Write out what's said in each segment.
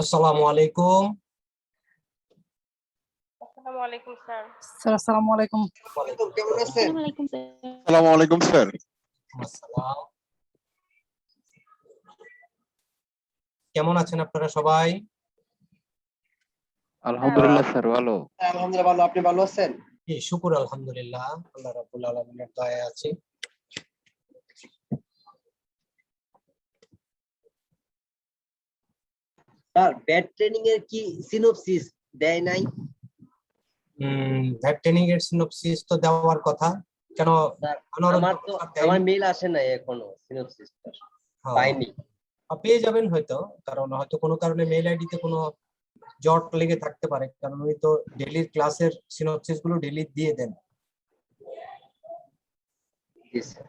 আসসালামু আলাইকুম। আসসালামু আলাইকুম স্যার। স্যার আসসালামু আলাইকুম। কেমন আছেন? আসসালামু আলাইকুম স্যার। আসসালামু আলাইকুম স্যার। আসসালাম। কেমন আছেন আপনারা সবাই? আলহামদুলিল্লাহ স্যার ভালো। আলহামদুলিল্লাহ ভালো। আপনি ভালো আছেন? জি, শুকর আলহামদুলিল্লাহ, আল্লাহ রাব্বুল আলামিনের দয়ায় আছি। স্যার ব্যাট ট্রেনিং এর কি সিনোপসিস দেয় নাই? ভ্যাট ট্রেনিং এর সিনপসিস তো দেওয়ার কথা, কেন? স্যার আনোয়ারুল আমার তো স্যার দেয়নি? আমার মেইল আসে নাই এখনো সিনোপসিসটা হ্যাঁ, পাইনি। পেয়ে যাবেন হয়তো, কারণ হয়তো কোনো কারণে মেইল আইডিতে কোনো জট লেগে থাকতে পারে, কারণ উনি তো ডেইলির ক্লাসের সিনপসিস গুলো ডেইলি দিয়ে দেন। জি স্যার।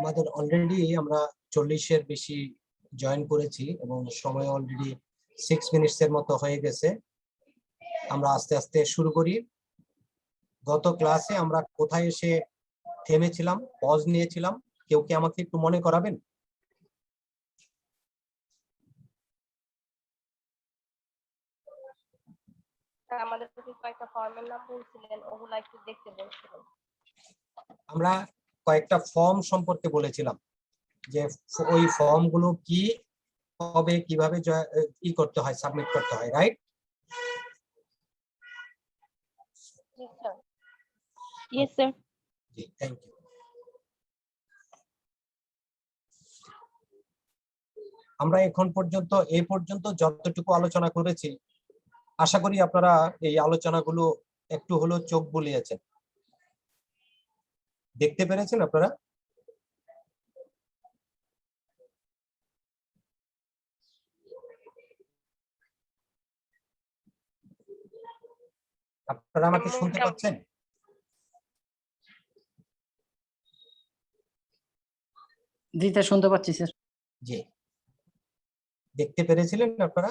আমাদের অলরেডি আমরা 40-এর বেশি জয়েন করেছি এবং সময় অলরেডি 6 মিনিটস এর মতো হয়ে গেছে। আমরা আস্তে আস্তে শুরু করি। গত ক্লাসে আমরা কোথায় এসে থেমেছিলাম, পজ নিয়েছিলাম, কেউ কি আমাকে একটু মনে করাবেন? স্যার আমাদের কয়েকটা ফর্মের নাম বলছিলেন, ওগুলা একটু দেখতে বলছিলেন। আমরা কয়েকটা ফর্ম সম্পর্কে বলেছিলাম যে ওই ফর্ম গুলো কি হবে, কিভাবে কি করতে হয়, সাবমিট করতে হয়, রাইট? জি স্যার। Yes sir. জি, থ্যাংক ইউ। আমরা এখন পর্যন্ত যতটুকু আলোচনা করেছি, আশা করি আপনারা এই আলোচনাগুলো একটু হলেও চোখ বুলিয়েছেন, দেখতে পেরেছেন আপনারা? আপনারা আমাকে শুনতে পাচ্ছেন? জি স্যার শুনতে পাচ্ছি স্যার। জি, দেখতে পেরেছিলেন আপনারা?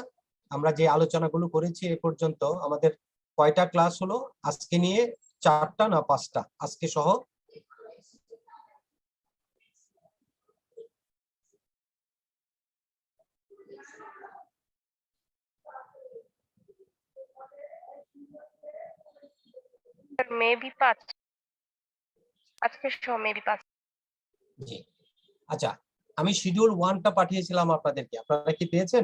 আমরা যে আলোচনাগুলো করেছি এ পর্যন্ত, আমাদের কয়টা ক্লাস হলো আজকে নিয়ে? 4টা না 5টা আজকে সহ? মেবি 5, আজকে সহ মেবি 5। জি, আচ্ছা, আমি শিডিউল 1টা পাঠিয়েছিলাম আপনাদেরকে, আপনারা কি পেয়েছেন?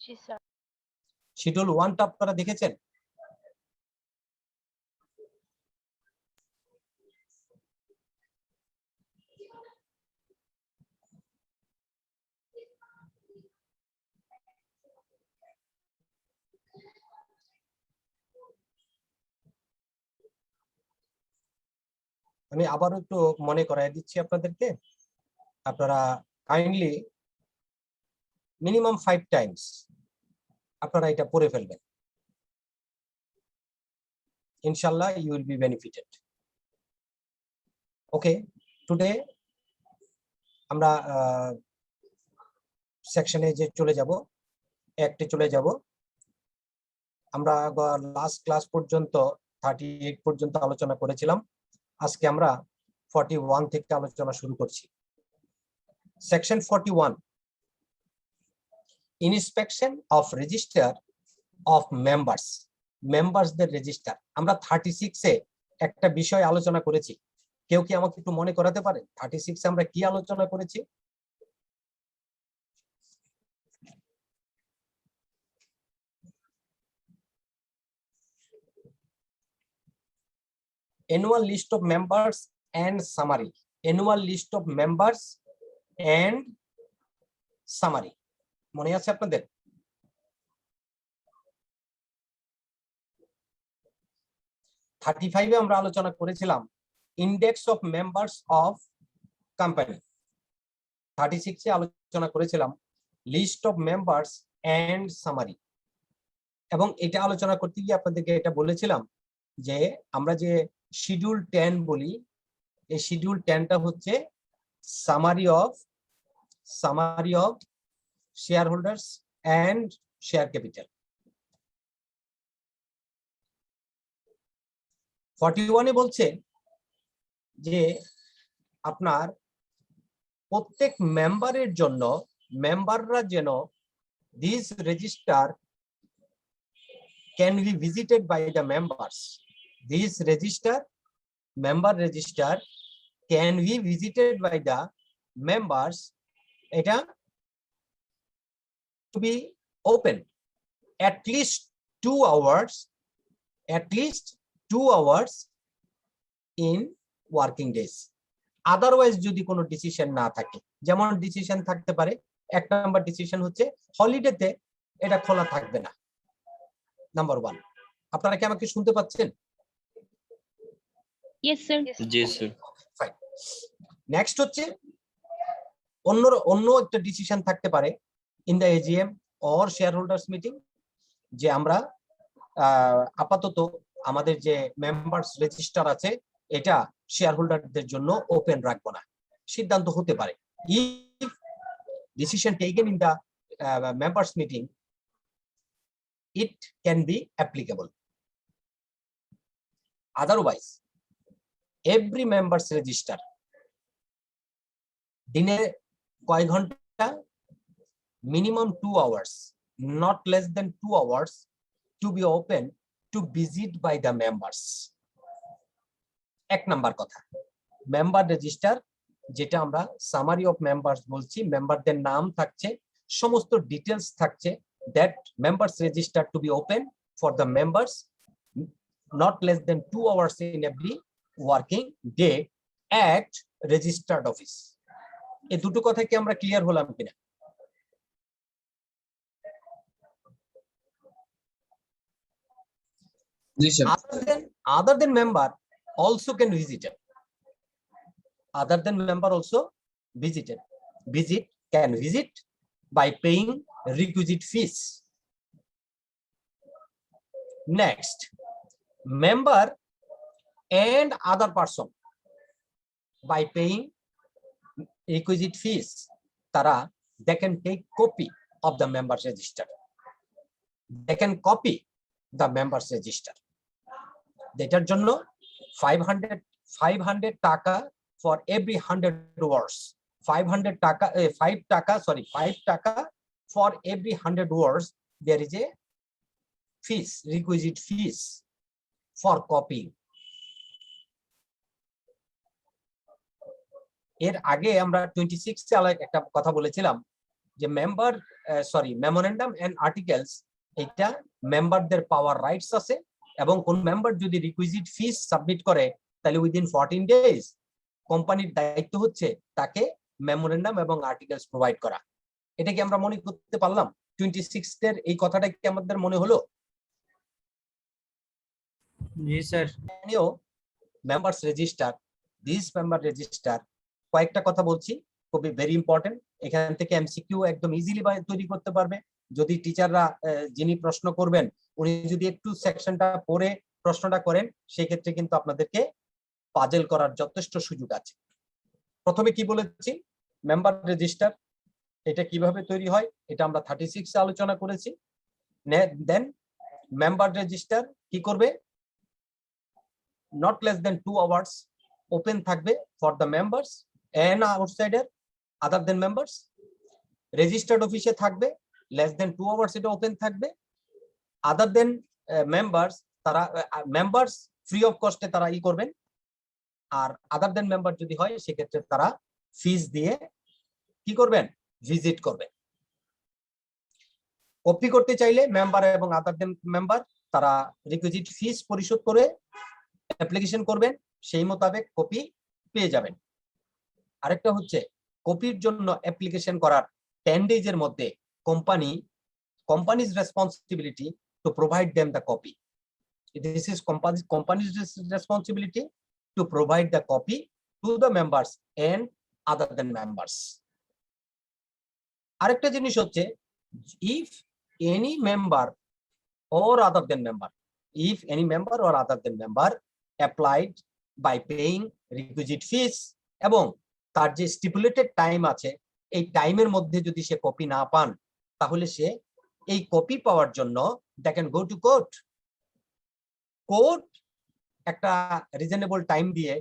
জি স্যার। শিডিউল 1টা আপনারা দেখেছেন? আমি আবারও একটু মনে করাই দিচ্ছি আপনাদেরকে। আপনারা কাইন্ডলি মিনিমাম 5 টাইমস আপনারা এটা পড়ে ফেলবেন, ইনশাআল্লাহ you will be benefited. Okay, today আমরা সেকশনে যে চলে যাব, একটে চলে যাব। আমরা লাস্ট ক্লাস পর্যন্ত 38 পর্যন্ত আলোচনা করেছিলাম, আজকে আমরা 41 থেকে আলোচনা শুরু করছি। Section 41, inspection of register of members, মেম্বার্সদের রেজিস্টার। আমরা 36-এ একটা বিষয় আলোচনা করেছি, কেউ কি আমাকে একটু মনে করাতে পারে 36-এ আমরা কি আলোচনা করেছি? annual list of members and summary, annual list of members and summary, মনে আছে আপনাদের? থার্টি ফাইভে আমরা আলোচনা করেছিলাম index of members of company. 36-এ আলোচনা করেছিলাম list of members and summary. এবং এটা আলোচনা করতে গিয়ে আপনাদেরকে এটা বলেছিলাম যে আমরা যে শিডিউল 10 বলি, এই শিডিউল 10টা হচ্ছে summary of shareholders and share capital. 41 বলছে যে আপনার প্রত্যেক মেম্বারের জন্য মেম্বাররা যেন this register can be visited by the members. This register, member register, can be visited by the members. Eta to be open at least 2 hours, in working days. Otherwise, যদি কোনো ডিসিশন না থাকে, যেমন ডিসিশন থাকতে পারে, এক number decision হচ্ছে হলিডেতে এটা খোলা থাকবে না। নাম্বার 1, আপনারা কি আমাকে শুনতে পাচ্ছেন? Yes, sir. জি স্যার। ফাইন। নেক্সট হচ্ছে অন্য একটা ডিসিশন থাকতে পারে in the AGM or share holders meeting, যে আমরা আপাতত আমাদের যে মেম্বার্স রেজিস্টার আছে এটা শেয়ার হোল্ডারদের জন্য ওপেন রাখবো না, সিদ্ধান্ত হতে পারে। If decision taken in the members meeting, it can be applicable. Otherwise, every members register দিনে কয় ঘন্টা, minimum 2 hours, not less than 2 hours to be open to visit by the members. এক নাম্বার কথা, মেম্বার রেজিস্টার যেটা আমরা summary of members বলছি, মেম্বারদের নাম থাকছে, সমস্ত ডিটেলস থাকছে, that members register to be open for the members not less than 2 hours in every working day at registered office. এই দুটো কথা কি আমরা ক্লিয়ার হলাম কিনা? জি sir. Other than member also can visit it. Other than member also can visit by paying requisite fees. Next, member and other person by paying requisite fees, they can take copy of the members register. They can copy the members register. এটার জন্য 500 টাকা for every 100 words. 5 টাকা for every 100 words there is a fees, requisite fees for copying. এর আগে আমরা 26 সালে একটা কথা বলেছিলাম যে মেমোরেন্ডাম এন্ড আর্টিকেলস, এটা মেম্বারদের পাওয়ার রাইটস আছে, এবং কোন মেম্বার যদি রিকুইজিট ফিস সাবমিট করে তাহলে উইদিন 14 ডেজ কোম্পানির দায়িত্ব হচ্ছে তাকে মেমোরেন্ডাম এবং আর্টিকেলস প্রোভাইড করা। এটা কি আমরা মনে করতে পারলাম? 26 এর এই কথাটা কি আমাদের মনে হলো? জি sir. Members register, this member register, কয়েকটা কথা বলছি, খুবই ভেরি ইম্পর্টেন্ট। এখান থেকে এমসিকিউ একদম ইজিলি তৈরি করতে পারবে। যদি টিচাররা যিনি প্রশ্ন করবেন উনি যদি একটু সেকশনটা পড়ে প্রশ্নটা করেন, সেই ক্ষেত্রে কিন্তু আপনাদেরকে পাজেল করার যথেষ্ট সুযোগ আছে। প্রথমে কি বলেছি, মেম্বার রেজিস্টার এটা কিভাবে তৈরি হয় এটা আমরা 36 এ আলোচনা করেছি। দেন মেম্বার রেজিস্টার কি করবে, not less than 2 hours open থাকবে for the members and outsider other than members. Registered office থাকবে less than 2 hours এটা ওপেন থাকবে। other than members, তারা members ফ্রি অফ কস্টে তারা করবেন, আর other than member যদি হয় সেক্ষেত্রে তারা ফিস দিয়ে কি করবেন, ভিজিট করবেন। কপি করতে চাইলে মেম্বার এবং other than member তারা রিকুইজিট ফিস পরিশোধ করে অ্যাপ্লিকেশন করবেন, সেই মোতাবেক কপি পেয়ে যাবেন। আরেকটা হচ্ছে কপির জন্য অ্যাপ্লিকেশন করার 10 days এর মধ্যে company's responsibility to provide them the copy. This is company's responsibility to provide the copy to the members and other than members. আরেকটা জিনিস হচ্ছে, if any member or other than member applied by paying requisite fees, এবং তার যে stipulated time আছে এই টাইমের মধ্যে যদি সে কপি না পান, তাহলে সে এই কপি পাওয়ার জন্য they can go to court একটা রিজনেবল টাইম দিয়ে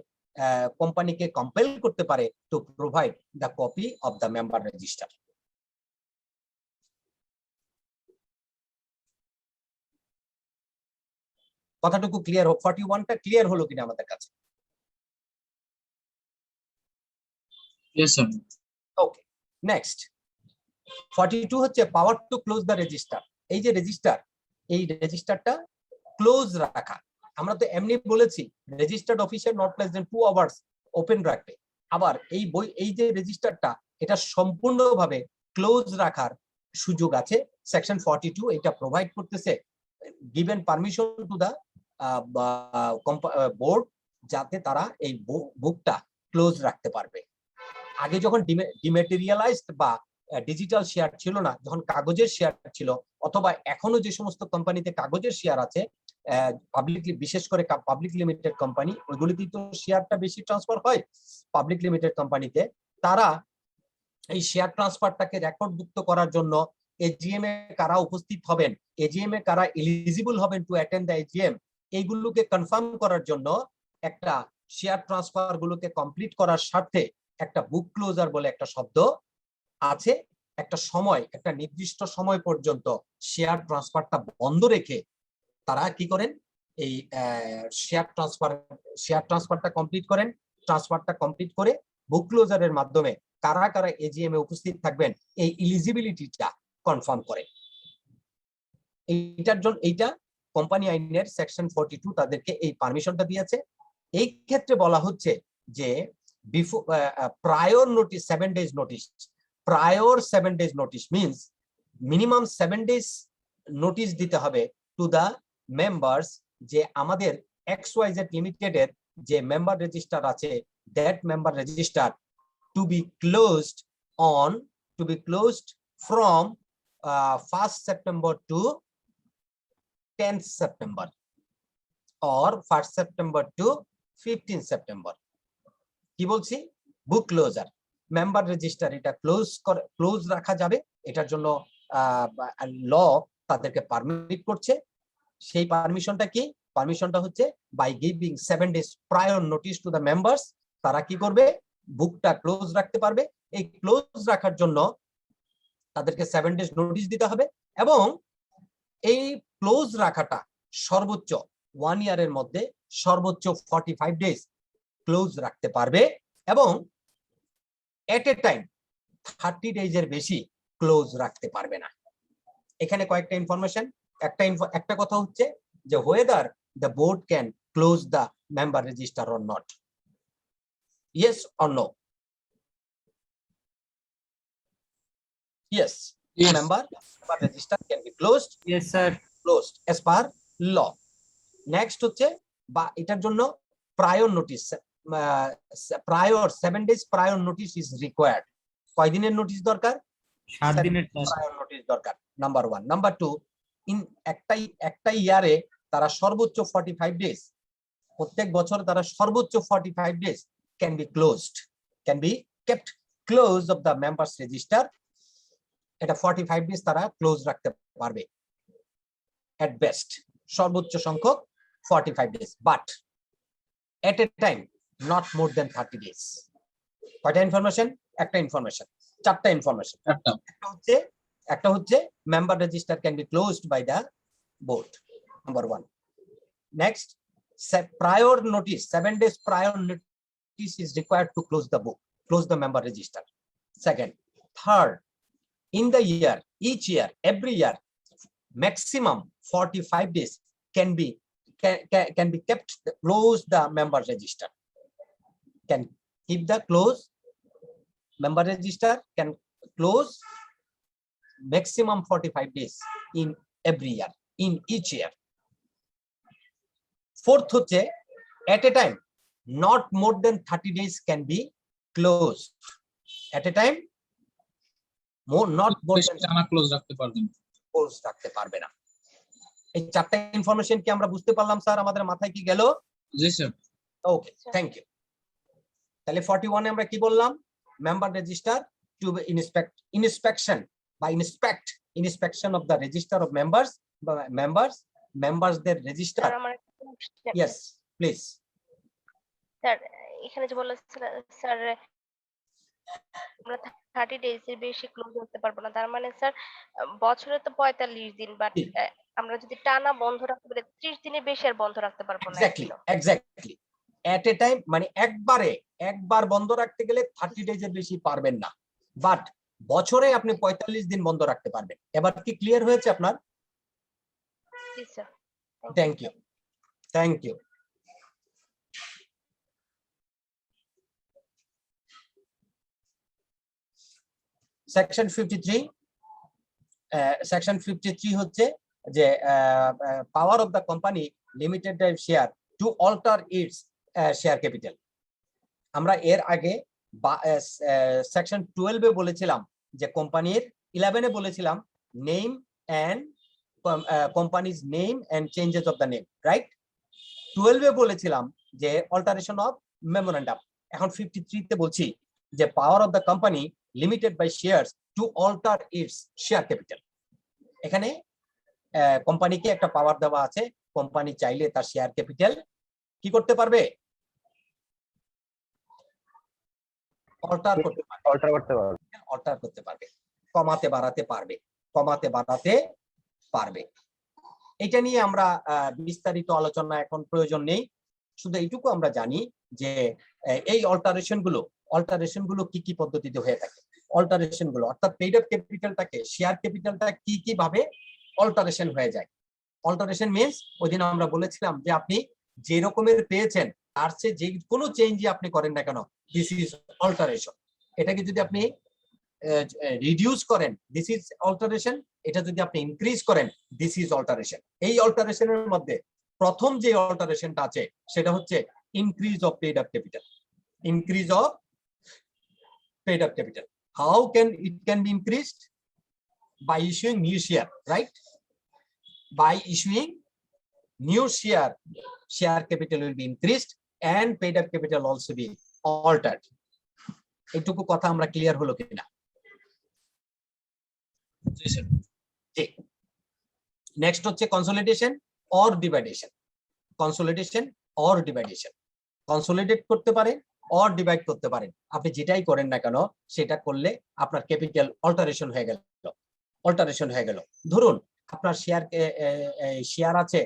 কোম্পানিকে কম্পেল করতে পারে to provide the copy of the member register. কথাটুকু ক্লিয়ার হোক, 41টা ক্লিয়ার হলো কিনা আমাদের কাছে? Yes, sir. ওকে, নেক্সট 42 হচ্ছে power to close the register. এই যে রেজিস্টার, এই রেজিস্টারটা ক্লোজ রাখা। আমরা তো এমনি বলেছি registered officer not less then 2 hours open রাখবে। আবার এই যে রেজিস্টারটা, এটা সম্পূর্ণভাবে ক্লোজ রাখার সুযোগ আছে। সেকশন 42 এটা প্রোভাইড করতেছে, given permission to the board, যাতে তারা এই বুকটা ক্লোজ রাখতে পারবে। আগে যখন ডিমেটেরিয়ালাইজড বা ডিজিটাল শেয়ার ছিল না, যখন কাগজের শেয়ার ছিল, অথবা এখনো যে সমস্ত কোম্পানিতে কাগজের শেয়ার আছে, পাবলিকলি, বিশেষ করে পাবলিক লিমিটেড কোম্পানি, ওইগুলিতে তো শেয়ারটা বেশি ট্রান্সফার হয়। পাবলিক লিমিটেড কোম্পানিতে তারা এই শেয়ার ট্রান্সফারটাকে রেকর্ডভুক্ত করার জন্য এজিএম এ কারা উপস্থিত হবেন, এজিএম এ কারা এলিজিবল হবেন টু অ্যাটেন্ড দ্য এজিএম, এইগুলোকে কনফার্ম করার জন্য একটা শেয়ার ট্রান্সফার গুলোকে কমপ্লিট করার স্বার্থে একটা বুক ক্লোজার বলে একটা শব্দ আছে। একটা সময়, একটা নির্দিষ্ট সময় পর্যন্ত শেয়ার ট্রান্সফারটা বন্ধ রেখে তারা কি করেন, এই শেয়ার ট্রান্সফারটা কমপ্লিট করেন। ট্রান্সফারটা কমপ্লিট করে বুক ক্লোজারের মাধ্যমে কারা কারা এজিএম এ উপস্থিত থাকবেন এই এলিজিবিলিটিটা কনফার্ম করে। এইটা কোম্পানি আইনের সেকশন 42 তাদেরকে এই পারমিশনটা দিয়েছে। এই ক্ষেত্রে বলা হচ্ছে যে prior notice 7 days notice, prior 7 days notice means minimum 7 days notice দিতে হবে to the members যে আমাদের XYZ লিমিটেড এর যে মেম্বার রেজিস্টার আছে, that member register to be closed from 1st September to 10th September or 1st September to 15th September। কি বলছি? বুক closure, member register, এটা ক্লোজ রাখা যাবে। এটার জন্য ল তাদেরকে পারমিট করছে। সেই পারমিশনটা কি? পারমিশনটা হচ্ছে by giving 7 days prior notice to the members. তারা কি করবে? বুকটা ক্লোজ রাখতে পারবে। এই ক্লোজ রাখার জন্য তাদেরকে 7 days নোটিশ দিতে হবে, এবং এই ক্লোজ রাখাটা সর্বোচ্চ 1 ইয়ারের মধ্যে সর্বোচ্চ 45 days ক্লোজ রাখতে পারবে, এবং এট এ টাইম 30 days এর বেশি ক্লোজ রাখতে পারবে না। এখানে কয়েকটা ইনফরমেশন। একটা কথা হচ্ছে যে whether the board can close the member register or not, yes or no? Yes, Yes. member register can be closed Yes, sir. as per law. Next হচ্ছে বা এটার জন্য prior notice, prior 7 days prior notice is required. কয় দিনের notice দরকার? 7 দিনের prior notice দরকার, number 1। Number 2, in একটা ইয়ারে তারা সর্বোচ্চ 45 days, প্রত্যেক বছর তারা সর্বোচ্চ 45 days can be kept close of the members register। এটা 45 days তারা ক্লোজ রাখতে পারবে at best, সর্বোচ্চ সংখ্যক 45 days, but at a time not more than 30 days। কয়টা ইনফরমেশন? একটা ইনফরমেশন, চারটা ইনফরমেশন। একটা হচ্ছে member register can be closed by the board, number 1। Next, prior notice 7 days prior notice is required to close the book, close the member register। Second, third, in the year, each year, every year, maximum 45 days can be kept close the member register, can keep the close member register, can close maximum 45 days in every year, in each year। Fourth হচ্ছে at a time not more than 30 days can be closed, at a time not more than টানা close রাখতে পারবেন। Close রাখতে পারবে না। এই চারটা information কি আমরা বুঝতে পারলাম স্যার? আমাদের মাথায় কি গেল? জি স্যার। Okay, thank you. তাহলে 41 এ আমরা কি বললাম? মেম্বার রেজিস্টার টু ইন্সপেকশন বা inspection of the register of members, মেম্বার্সদের রেজিস্টার। আমার একটা question। Yes, please. স্যার এখানে যে বললেন স্যার আমরা 30 ডেজ এর বেশি ক্লোজ করতে পারবো না, তার মানে স্যার বছরে তো 45 দিন, বাট জি। আমরা যদি টানা বন্ধ রাখতে পারি 30 দিনের বেশি আর বন্ধ রাখতে পারবো না এক্স্যাক্টলি একদিনও। এক্স্যাক্টলি এট এ টাইম, মানে একবার বন্ধ রাখতে গেলে 30 ডেজের বেশি পারবেন না, বাট বছরে আপনি 45 দিন বন্ধ রাখতে পারবেন। এবার কি ক্লিয়ার হয়েছে আপনার? জি sir. Thank you, thank you. Section 53, section 53 হচ্ছে যে power of the company limited share to alter its share capital. আমরা এর আগে সেকশন 12 এ বলেছিলাম যে কোম্পানির, 11 এ বলেছিলাম name and company's name and changes of the name, right? 12 এ বলেছিলাম যে অল্টারেশন অফ মেমোরেন্ডাম। এখন 53 তে বলছি যে power of the company limited by shares to alter its share capital. এখানে কোম্পানিকে একটা পাওয়ার দেওয়া আছে, কোম্পানি চাইলে তার শেয়ার ক্যাপিটাল কি করতে পারবে? অল্টার করতে পারবে, কমাতে বাড়াতে পারবে। এটা নিয়ে আমরা বিস্তারিত আলোচনা এখন প্রয়োজন নেই, শুধু এইটুকু আমরা জানি যে এই অল্টারেশন গুলো কি কি পদ্ধতিতে হয়ে থাকে। অল্টারেশন গুলো অর্থাৎ পেইড আপ ক্যাপিটালটাকে, শেয়ার ক্যাপিটালটা কি কি ভাবে অল্টারেশন হয়ে যায়। অল্টারেশন মিন্স ওই দিন আমরা বলেছিলাম যে আপনি যে রকমের পেয়েছেন তার চেয়ে যে কোনো চেঞ্জই আপনি করেন না কেন, দিস ইজ অল্টারেশন। এটাকে যদি আপনি রিডিউস করেন, দিস ইজ অল্টারেশন। এটা যদি আপনি ইনক্রিজ করেন, দিস ইজ অল্টারেশন। এই অল্টারেশনের মধ্যে প্রথম যে অল্টারেশনটা আছে সেটা হচ্ছে increase of paid up capital. Increase of paid up capital, how can it can be increased? by issuing new share, right? By issuing new share capital will be increased and paid up capital also be altered. এইটুকু কথা আমরা clear হলো কিনা? জি sir. জি। Next হচ্ছে consolidation or ডিভাইডেশন। Consolidation or ডিভাইডেশন, consolidate করতে পারেন or divide করতে পারেন। আপনি যেটাই করেন না কেন সেটা করলে আপনার ক্যাপিটাল অল্টারেশন হয়ে গেল। ধরুন আপনার শেয়ার আছে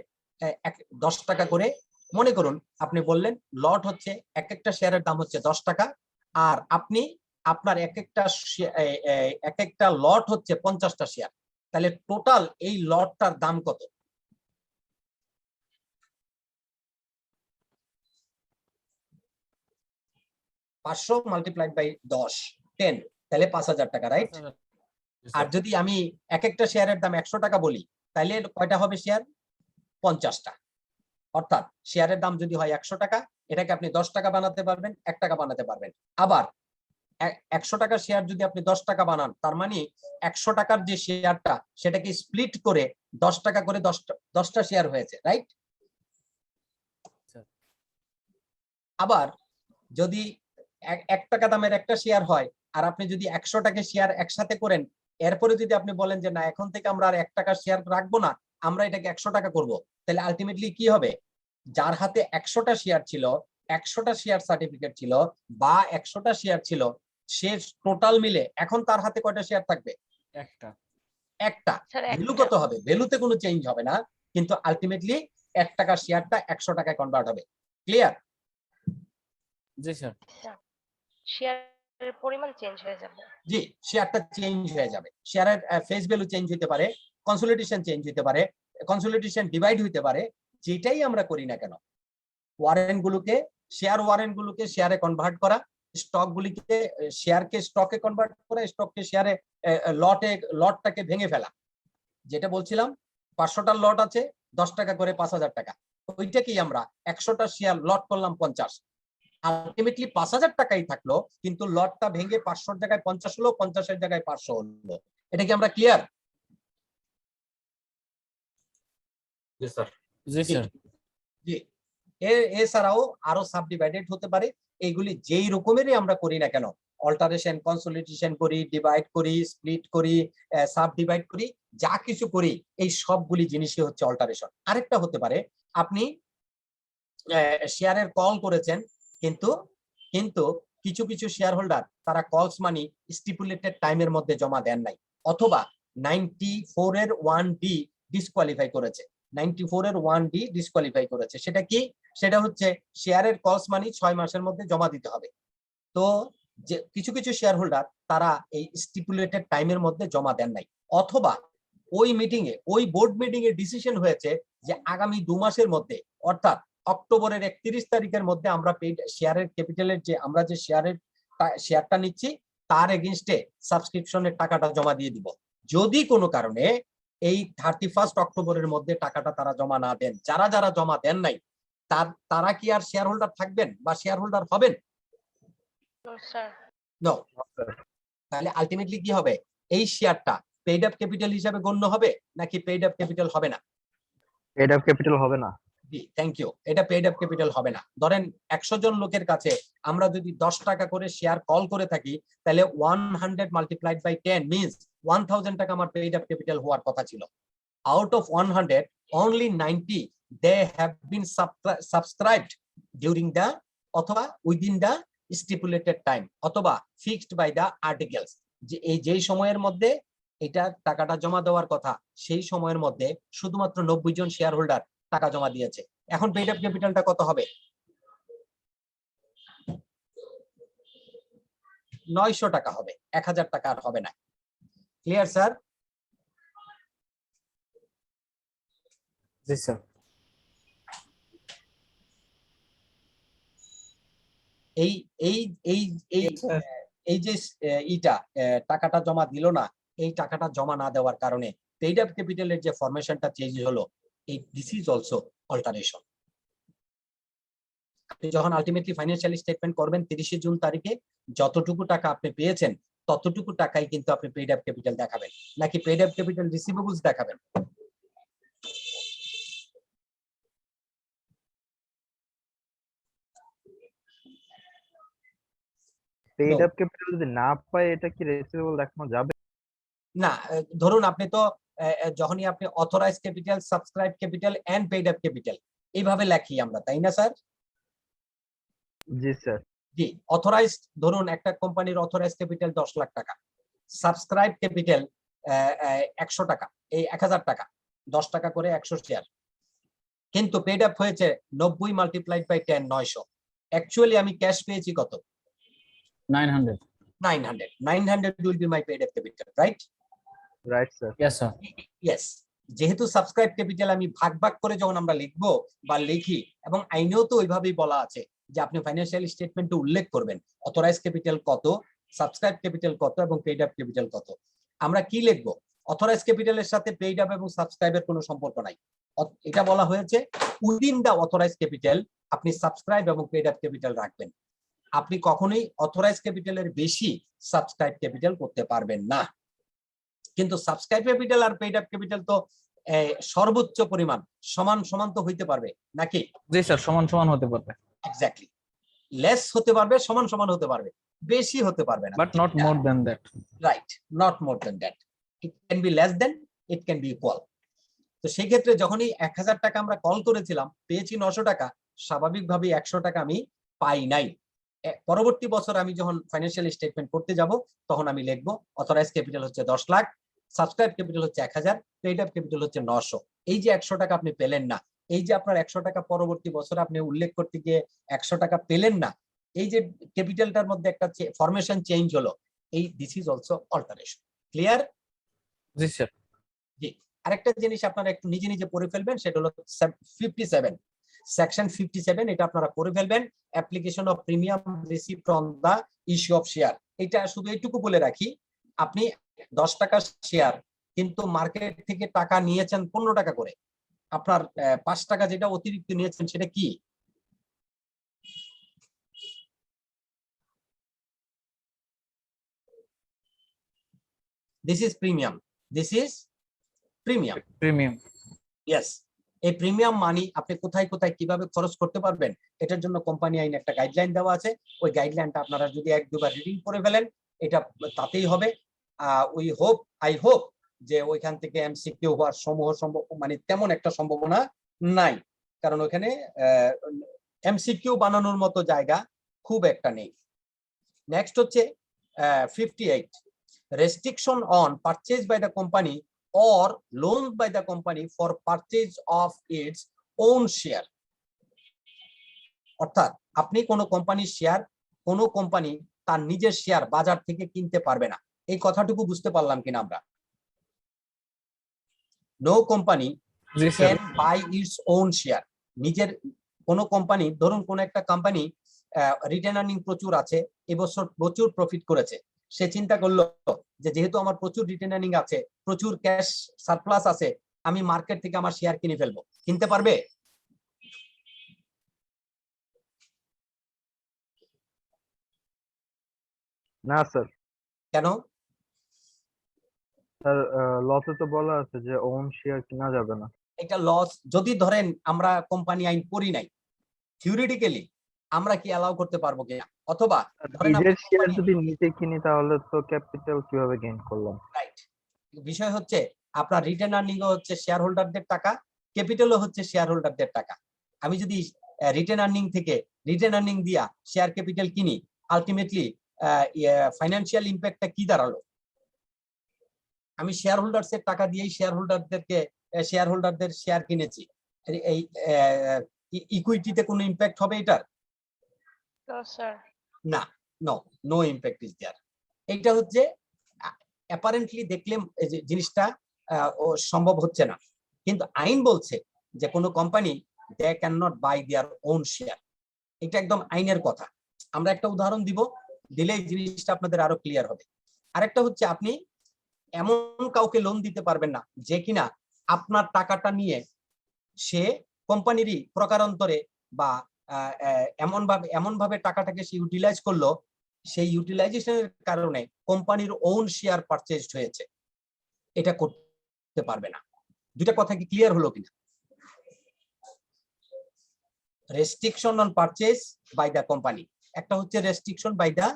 10 টাকা করে, মনে করুন আপনি বললেন লট হচ্ছে এক একটা শেয়ারের দাম হচ্ছে 10 টাকা, আর আপনি আপনার এক একটা লট হচ্ছে 50টা শেয়ার, তাহলে টোটাল এই লটটার দাম কত? পাঁচশো মাল্টিপ্লাইড বাই 10 তাহলে 5000 টাকা, রাইট? আর যদি আমি এক একটা শেয়ারের দাম 100 টাকা বলি তাহলে কয়টা হবে শেয়ার? 50টা। অর্থাৎ শেয়ারের দাম যদি হয় 100 টাকা, এটাকে আপনি 10 টাকা বানাতে পারবেন, 1 টাকা বানাতে পারবেন। আবার 100 টাকার শেয়ার যদি আপনি 10 টাকা বানান, তার মানে 100 টাকার যে শেয়ারটা সেটাকে স্প্লিট করে 10 টাকা করে 10টা শেয়ার হয়েছে, রাইট? আবার যদি 1 টাকা দামের একটা শেয়ার হয় আর আপনি যদি 100 টাকা শেয়ার একসাথে করেন, এরপরে যদি আপনি বলেন যে না এখন থেকে আমরা আর 1 টাকার শেয়ার রাখবো না, আমরা এটাকে 100 টাকা করব, তাহলে আলটিমেটলি কি হবে? যার হাতে 100টা শেয়ার ছিল, 100টা শেয়ার সার্টিফিকেট ছিল বা 100টা শেয়ার ছিল, সে টোটাল মিলে এখন তার হাতে কয়টা শেয়ার থাকবে? একটা। ভ্যালু কত হবে? ভ্যালুতে কোনো চেঞ্জ হবে না, কিন্তু আলটিমেটলি 1 টাকার শেয়ারটা 100 টাকায় কনভার্ট হবে। ক্লিয়ার? জি স্যার। শেয়ারের পরিমাণ চেঞ্জ হয়ে যাবে। জি, শেয়ারটা চেঞ্জ হয়ে যাবে। শেয়ারের ফেস ভ্যালু চেঞ্জ হতে পারে, কনসলিডেশন চেঞ্জ হতে পারে, কনসলিডেশন ডিভাইড হতে পারে, যেটাই আমরা করি না কেন। ওয়ারেন্ট গুলোকে, শেয়ার ওয়ারেন্ট গুলোকে শেয়ারে কনভার্ট করা, স্টক গুলিকে শেয়ারকে স্টকে কনভার্ট করা, স্টককে শেয়ারে, লটটাকে ভেঙে ফেলা। যেটা বলছিলাম 500টার লট আছে 10 টাকা করে 5000 টাকা, ওইটাকেই আমরা 100টা শেয়ার লট করলাম 50, আলটিমেটলি 5000 টাকাই থাকলো, কিন্তু লটটা ভেঙে 500 জায়গায় 50 হলো, 50-এর জায়গায় 500 হলো। এটা কি আমরা ক্লিয়ার? জি স্যার। জি স্যার। জি। এছাড়াও আরো সাব ডিভাইডেড হতে পারে। এইগুলি যেই রকমেরই আমরা করি না কেন, অল্টারেশন, কনসলিডেশন করি, ডিভাইড করি, স্প্লিট করি, সাব ডিভাইড করি, যা কিছু করি, এই সবগুলি জিনিসই হচ্ছে অল্টারেশন। আরেকটা হতে পারে আপনি শেয়ারের কল করেছেন, কিন্তু কিন্তু কিছু কিছু শেয়ার হোল্ডার তারা কলস মানি স্টিপুলেটেড টাইমের মধ্যে জমা দেন নাই, অথবা 94 এর 1D ডিসকোয়ালিফাই করেছে। 94 এর 1D ডিসকোয়ালিফাই করেছে। সেটা কি? সেটা হচ্ছে শেয়ারের কলস মানি 6 মাসের মধ্যে জমা দিতে হবে। তো যে কিছু কিছু শেয়ার হোল্ডার তারা এই স্টিপুলেটেড টাইমের মধ্যে জমা দেন নাই, অথবা ওই মিটিং এ, ওই বোর্ড মিটিং এ ডিসিশন হয়েছে যে আগামী 2 মাসের মধ্যে, অর্থাৎ অক্টোবরের 31 তারিখের মধ্যে আমরা পেইড শেয়ারের ক্যাপিটালের যে আমরা যে শেয়ারটা নিচ্ছি তার এগেইনস্টে সাবস্ক্রিপশনের টাকাটা জমা দিয়ে দিব। যদি কোনো কারণে এই 31 অক্টোবরের মধ্যে টাকাটা তারা জমা না দেন, যারা যারা জমা দেন নাই তারা কি আর শেয়ার হোল্ডার থাকবেন বা শেয়ার হোল্ডার হবেন? Sir no. তাহলে আলটিমেটলি কি হবে? এই শেয়ারটা পেইড আপ ক্যাপিটাল হিসাবে গণ্য হবে নাকি পেইড আপ ক্যাপিটাল হবে না? পেড আপ ক্যাপিটাল হবে না। জি, থ্যাংক ইউ। এটা পেইড আপ ক্যাপিটাল হবে না। ধরেন 100 জন লোকের কাছে আমরা যদি 10 টাকা করে শেয়ার কল করে থাকি, তাহলে 100 মাল্টিপ্লাইড বাই 10 মিন্স 1000 টাকা আমার পেইড আপ ক্যাপিটাল হওয়ার কথা ছিল। Out of 100 only 90 they have been subscribed during the অথবা within the stipulated time অথবা fixed by the articles। যে এই যেই সময়ের মধ্যে এটা টাকাটা জমা দেওয়ার কথা সেই সময়ের মধ্যে শুধুমাত্র 90 জন শেয়ার হোল্ডার টাকা জমা দিয়েছে। এখন পেইড আপ ক্যাপিটালটা কত হবে? 900 টাকা হবে, 1000 টাকা আর হবে না। Clear sir? জি স্যার। এই এই এই এই এই যে টাকাটা জমা দিল না, এই টাকাটা জমা না দেওয়ার কারণে পেইড আপ ক্যাপিটালের যে ফরমেশনটা চেঞ্জ হলো, এই দিস ইজ অলসো অল্টারেশন। আপনি যখন আলটিমেটলি ফাইন্যান্সিয়াল স্টেটমেন্ট করবেন 30 জুন তারিখে, যতটুকু টাকা আপনি পেয়েছেন ততটুকু টাকাই কিন্তু আপনি পেইড আপ ক্যাপিটাল দেখাবেন, নাকি পেইড আপ ক্যাপিটাল রিসিভেবলস দেখাবেন? পেড আপ ক্যাপিটাল যদি না পায় এটা কি রিসিভেবল দেখানো যাবে? না, ধরুন আপনি তো যখনই আপনি authorize capital, subscribe capital and paid up capital এইভাবে লেখি আমরা, তাই না স্যার? জি স্যার। জি, অথরাইজ ধরুন একটা কোম্পানির অথরাইজ ক্যাপিটাল 10 লাখ টাকা, সাবস্ক্রাইব ক্যাপিটাল 100 টাকা, এই 1000 টাকা, 10 টাকা করে 100 শেয়ার, কিন্তু পেড আপ হয়েছে 90 মাল্টিপ্লাইড বাই 10 900। অ্যাকচুয়ালি আমি ক্যাশ পেয়েছি কত? 900। 900 will be my paid up capital, right? Right sir. Yes sir. Yes. যেহেতু সাবস্ক্রাইব ক্যাপিটাল আমি ভাগ ভাগ করে যখন আমরা লিখবো বা লিখি, এবং আইনেও তো ওইভাবেই বলা আছে যে আপনি ফাইন্যান্সিয়াল স্টেটমেন্টে উল্লেখ করবেন অথরাইজ ক্যাপিটাল কত, সাবস্ক্রাইব ক্যাপিটাল কত এবং পেইড আপ ক্যাপিটাল কত। আমরা কি লিখবো? অথরাইজ ক্যাপিটালের সাথে পেইড আপ এবং সাবস্ক্রাইবের কোনো সম্পর্ক নাই। এটা বলা হয়েছে উইদিন দা অথরাইজ ক্যাপিটাল আপনি সাবস্ক্রাইব এবং পেইড আপ ক্যাপিটাল রাখবেন। আপনি কখনোই অথরাইজ ক্যাপিটালের বেশি সাবস্ক্রাইব ক্যাপিটাল করতে পারবেন না। কিন্তু সাবস্ক্রাইব ক্যাপিটাল আর পেইড আপ ক্যাপিটাল তো সর্বোচ্চ পরিমাণ সমান সমান তো হইতে পারবে নাকি? জি স্যার, সমান সমান হতে পারবে। এক্স্যাক্টলি। লেস হতে পারবে, সমান সমান হতে পারবে, বেশি হতে পারবে না। But not more than that. Right, not more than that. It can be less than, it can be equal. তো সেই ক্ষেত্রে যখনই 1000 টাকা আমরা কল করেছিলাম পেয়েছি 900 টাকা, স্বাভাবিকভাবে 100 টাকা আমি পাই নাই। পরবর্তী বছর আমি যখন ফাইন্যান্সিয়াল স্টেটমেন্ট করতে যাব তখন আমি লিখবো অথরাইজ ক্যাপিটাল হচ্ছে 10 লাখ, সাবস্ক্রাইব ক্যাপিটাল হচ্ছে 1000, পেইড আপ ক্যাপিটাল হচ্ছে 900। এই যে 100 টাকা আপনি পেলেন না, এই যে আপনার 100 টাকা পরবর্তী বছরে আপনি উল্লেখ করতে গিয়ে 100 টাকা পেলেন না, এই যে ক্যাপিটালটার মধ্যে একটা ফরমেশন চেঞ্জ হলো, এই this is also alteration. Clear? জি স্যার। জি। আরেকটা জিনিস আপনারা একটু নিজে নিজে পড়ে ফেলবেন, সেটা হলো 57 সেকশন 57, এটা আপনারা করে ফেলবেন। Application of premium received on the issue of share. এটা শুধু এইটুকু বলে রাখি, আপনি 10 টাকা শেয়ার কিন্তু মার্কেট থেকে টাকা নিয়েছেন 15 টাকা করে, আপনার 5 টাকা যেটা অতিরিক্ত নিয়েছেন সেটা কি? This is premium, this is premium. Premium. Yes. এই প্রিমিয়াম মানি আপনি কোথায় কোথায় কিভাবে খরচ করতে পারবেন এটার জন্য কোম্পানি আইনে একটা গাইডলাইন দেওয়া আছে। ওই গাইডলাইনটা আপনারা যদি 1-2 বার রিডিং করে ফেলেন এটা তাতেই হবে। আই হোপ যে ওইখান থেকে এমসিকিউ হওয়ার মানে তেমন একটা সম্ভাবনা নাই, কারণ ওখানে এমসিকিউ বানানোর মতো জায়গা খুব একটা নেই। নেক্সট হচ্ছে 58, restriction on purchase by the company or loaned by the company for purchase of its own share। অর্থাৎ আপনি কোন কোম্পানির শেয়ার, কোন কোম্পানি তার নিজের শেয়ার বাজার থেকে কিনতে পারবে না। এই কথাটুকু বুঝতে পারলাম কিনা আমরা? নো কোম্পানি জি sir. Can buy its own share. নিজের কোন কোম্পানি, ধরুন কোন একটা কোম্পানি রিটেন আর্নিং প্রচুর আছে, এবছর প্রচুর প্রফিট করেছে, সে চিন্তা করলো যে যেহেতু আমার প্রচুর রিটেন আর্নিং আছে, প্রচুর ক্যাশ সারপ্লাস আছে, আমি মার্কেট থেকে আমার শেয়ার কিনে ফেলবো। কিনতে পারবে? না স্যার, কেন? স্যার লতে তো বলা আছে যে ওন শেয়ার কেনা যাবে না। এটা লস। যদি ধরেন আমরা কোম্পানি আইন পড়ি নাই, থিওরিটিক্যালি আমরা কি অ্যালাউ করতে পারবো কিনা? অথবা ধরেন নিজের শেয়ার যদি নিতে কিনি তাহলে তো ক্যাপিটাল কিভাবে গেইন করলাম? রাইট। বিষয় হচ্ছে আপনার রিটেন আর্নিং হচ্ছে শেয়ার হোল্ডারদের টাকা, ক্যাপিটালও হচ্ছে শেয়ার হোল্ডারদের টাকা। আমি যদি রিটেন আর্নিং থেকে রিটেন আর্নিং দিয়া শেয়ার ক্যাপিটাল কিনি, আলটিমেটলি ফাইন্যান্সিয়াল ইম্প্যাক্টটা কি দাঁড়ালো? আমি শেয়ার হোল্ডারসের টাকা দিয়েই শেয়ার হোল্ডারদের শেয়ার কিনেছি। এই ইকুইটিতে কোনো ইম্প্যাক্ট হবে এটার? No sir. না, নো ইম্প্যাক্ট ইজ দেয়ার। এইটা হচ্ছে অ্যাপারেন্টলি দেখলে জিনিসটা সম্ভব হচ্ছে না, কিন্তু আইন বলছে যে কোনো company they can not buy their own share. এটা একদম আইনের কথা। আমরা একটা উদাহরণ দিব, দিলে এই জিনিসটা আপনাদের আরো ক্লিয়ার হবে। আরেকটা হচ্ছে আপনি এমন কাউকে লোন দিতে পারবেন না যে কিনা আপনার টাকাটা নিয়ে সে কোম্পানিরই প্রকারান্তরে বা এমন ভাবে টাকাটাকে সে ইউটিলাইজ করলো, সেই ইউটিলাইজেশনের কারণে কোম্পানির ওন শেয়ার পারচেজড হয়েছে। এটা করতে পারবে না। দুটা কথা কি ক্লিয়ার হলো কিনা? Restriction on purchase by the company, একটা হচ্ছে রেস্ট্রিকশন বাই দ্য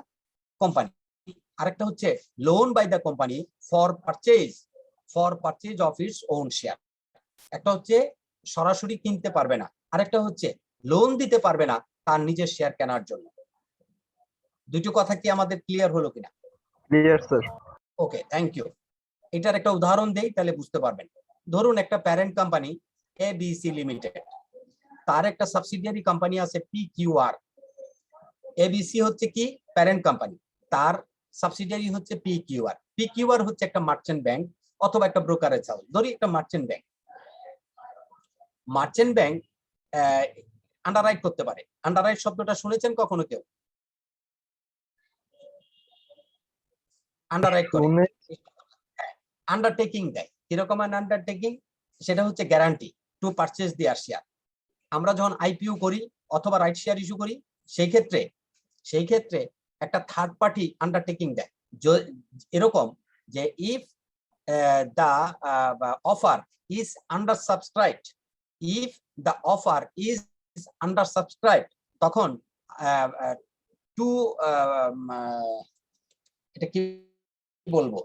কোম্পানি, আরেকটা হচ্ছে loan by the company for purchase of its own share. একটা হচ্ছে সরাসরি কিনতে পারবে না, আরেকটা হচ্ছে লোন দিতে পারবে না তার নিজের শেয়ার কেনার জন্য। দুটো কথা কি আমাদের ক্লিয়ার হলো কিনা? Clear sir. Okay, thank you. এটার একটা উদাহরণ দেই, তাহলে বুঝতে পারবেন। ধরুন একটা প্যারেন্ট কোম্পানি এবিসি লিমিটেড, তার একটা সাবসিডিয়ারি কোম্পানি আছে পিকিউআর। এবিসি হচ্ছে কি প্যারেন্ট কোম্পানি, তার সাবসিডিয়ারি হচ্ছে পিকিউআর। পিকিউআর হচ্ছে একটা মার্চেন্ট ব্যাংক অথবা একটা ব্রোকারেজ হাউস। ধরি একটা মার্চেন্ট ব্যাংক। মার্চেন্ট ব্যাংক আন্ডাররাইট করতে পারে। আন্ডাররাইট শব্দটা শুনেছেন কখনো কেউ? আন্ডাররাইট করে, আন্ডারটেকিং দেয়। কিরকম আন্ডারটেকিং? সেটা হচ্ছে guarantee to purchase their share. আমরা যখন আইপিও করি অথবা রাইট শেয়ার ইস্যু করি, সেই ক্ষেত্রে একটা থার্ড পার্টি আন্ডারটেকিং দেয়, এরকম যে if the offer is under subscribed, if the offer is under subscribed, তখন এটা কি বলবো,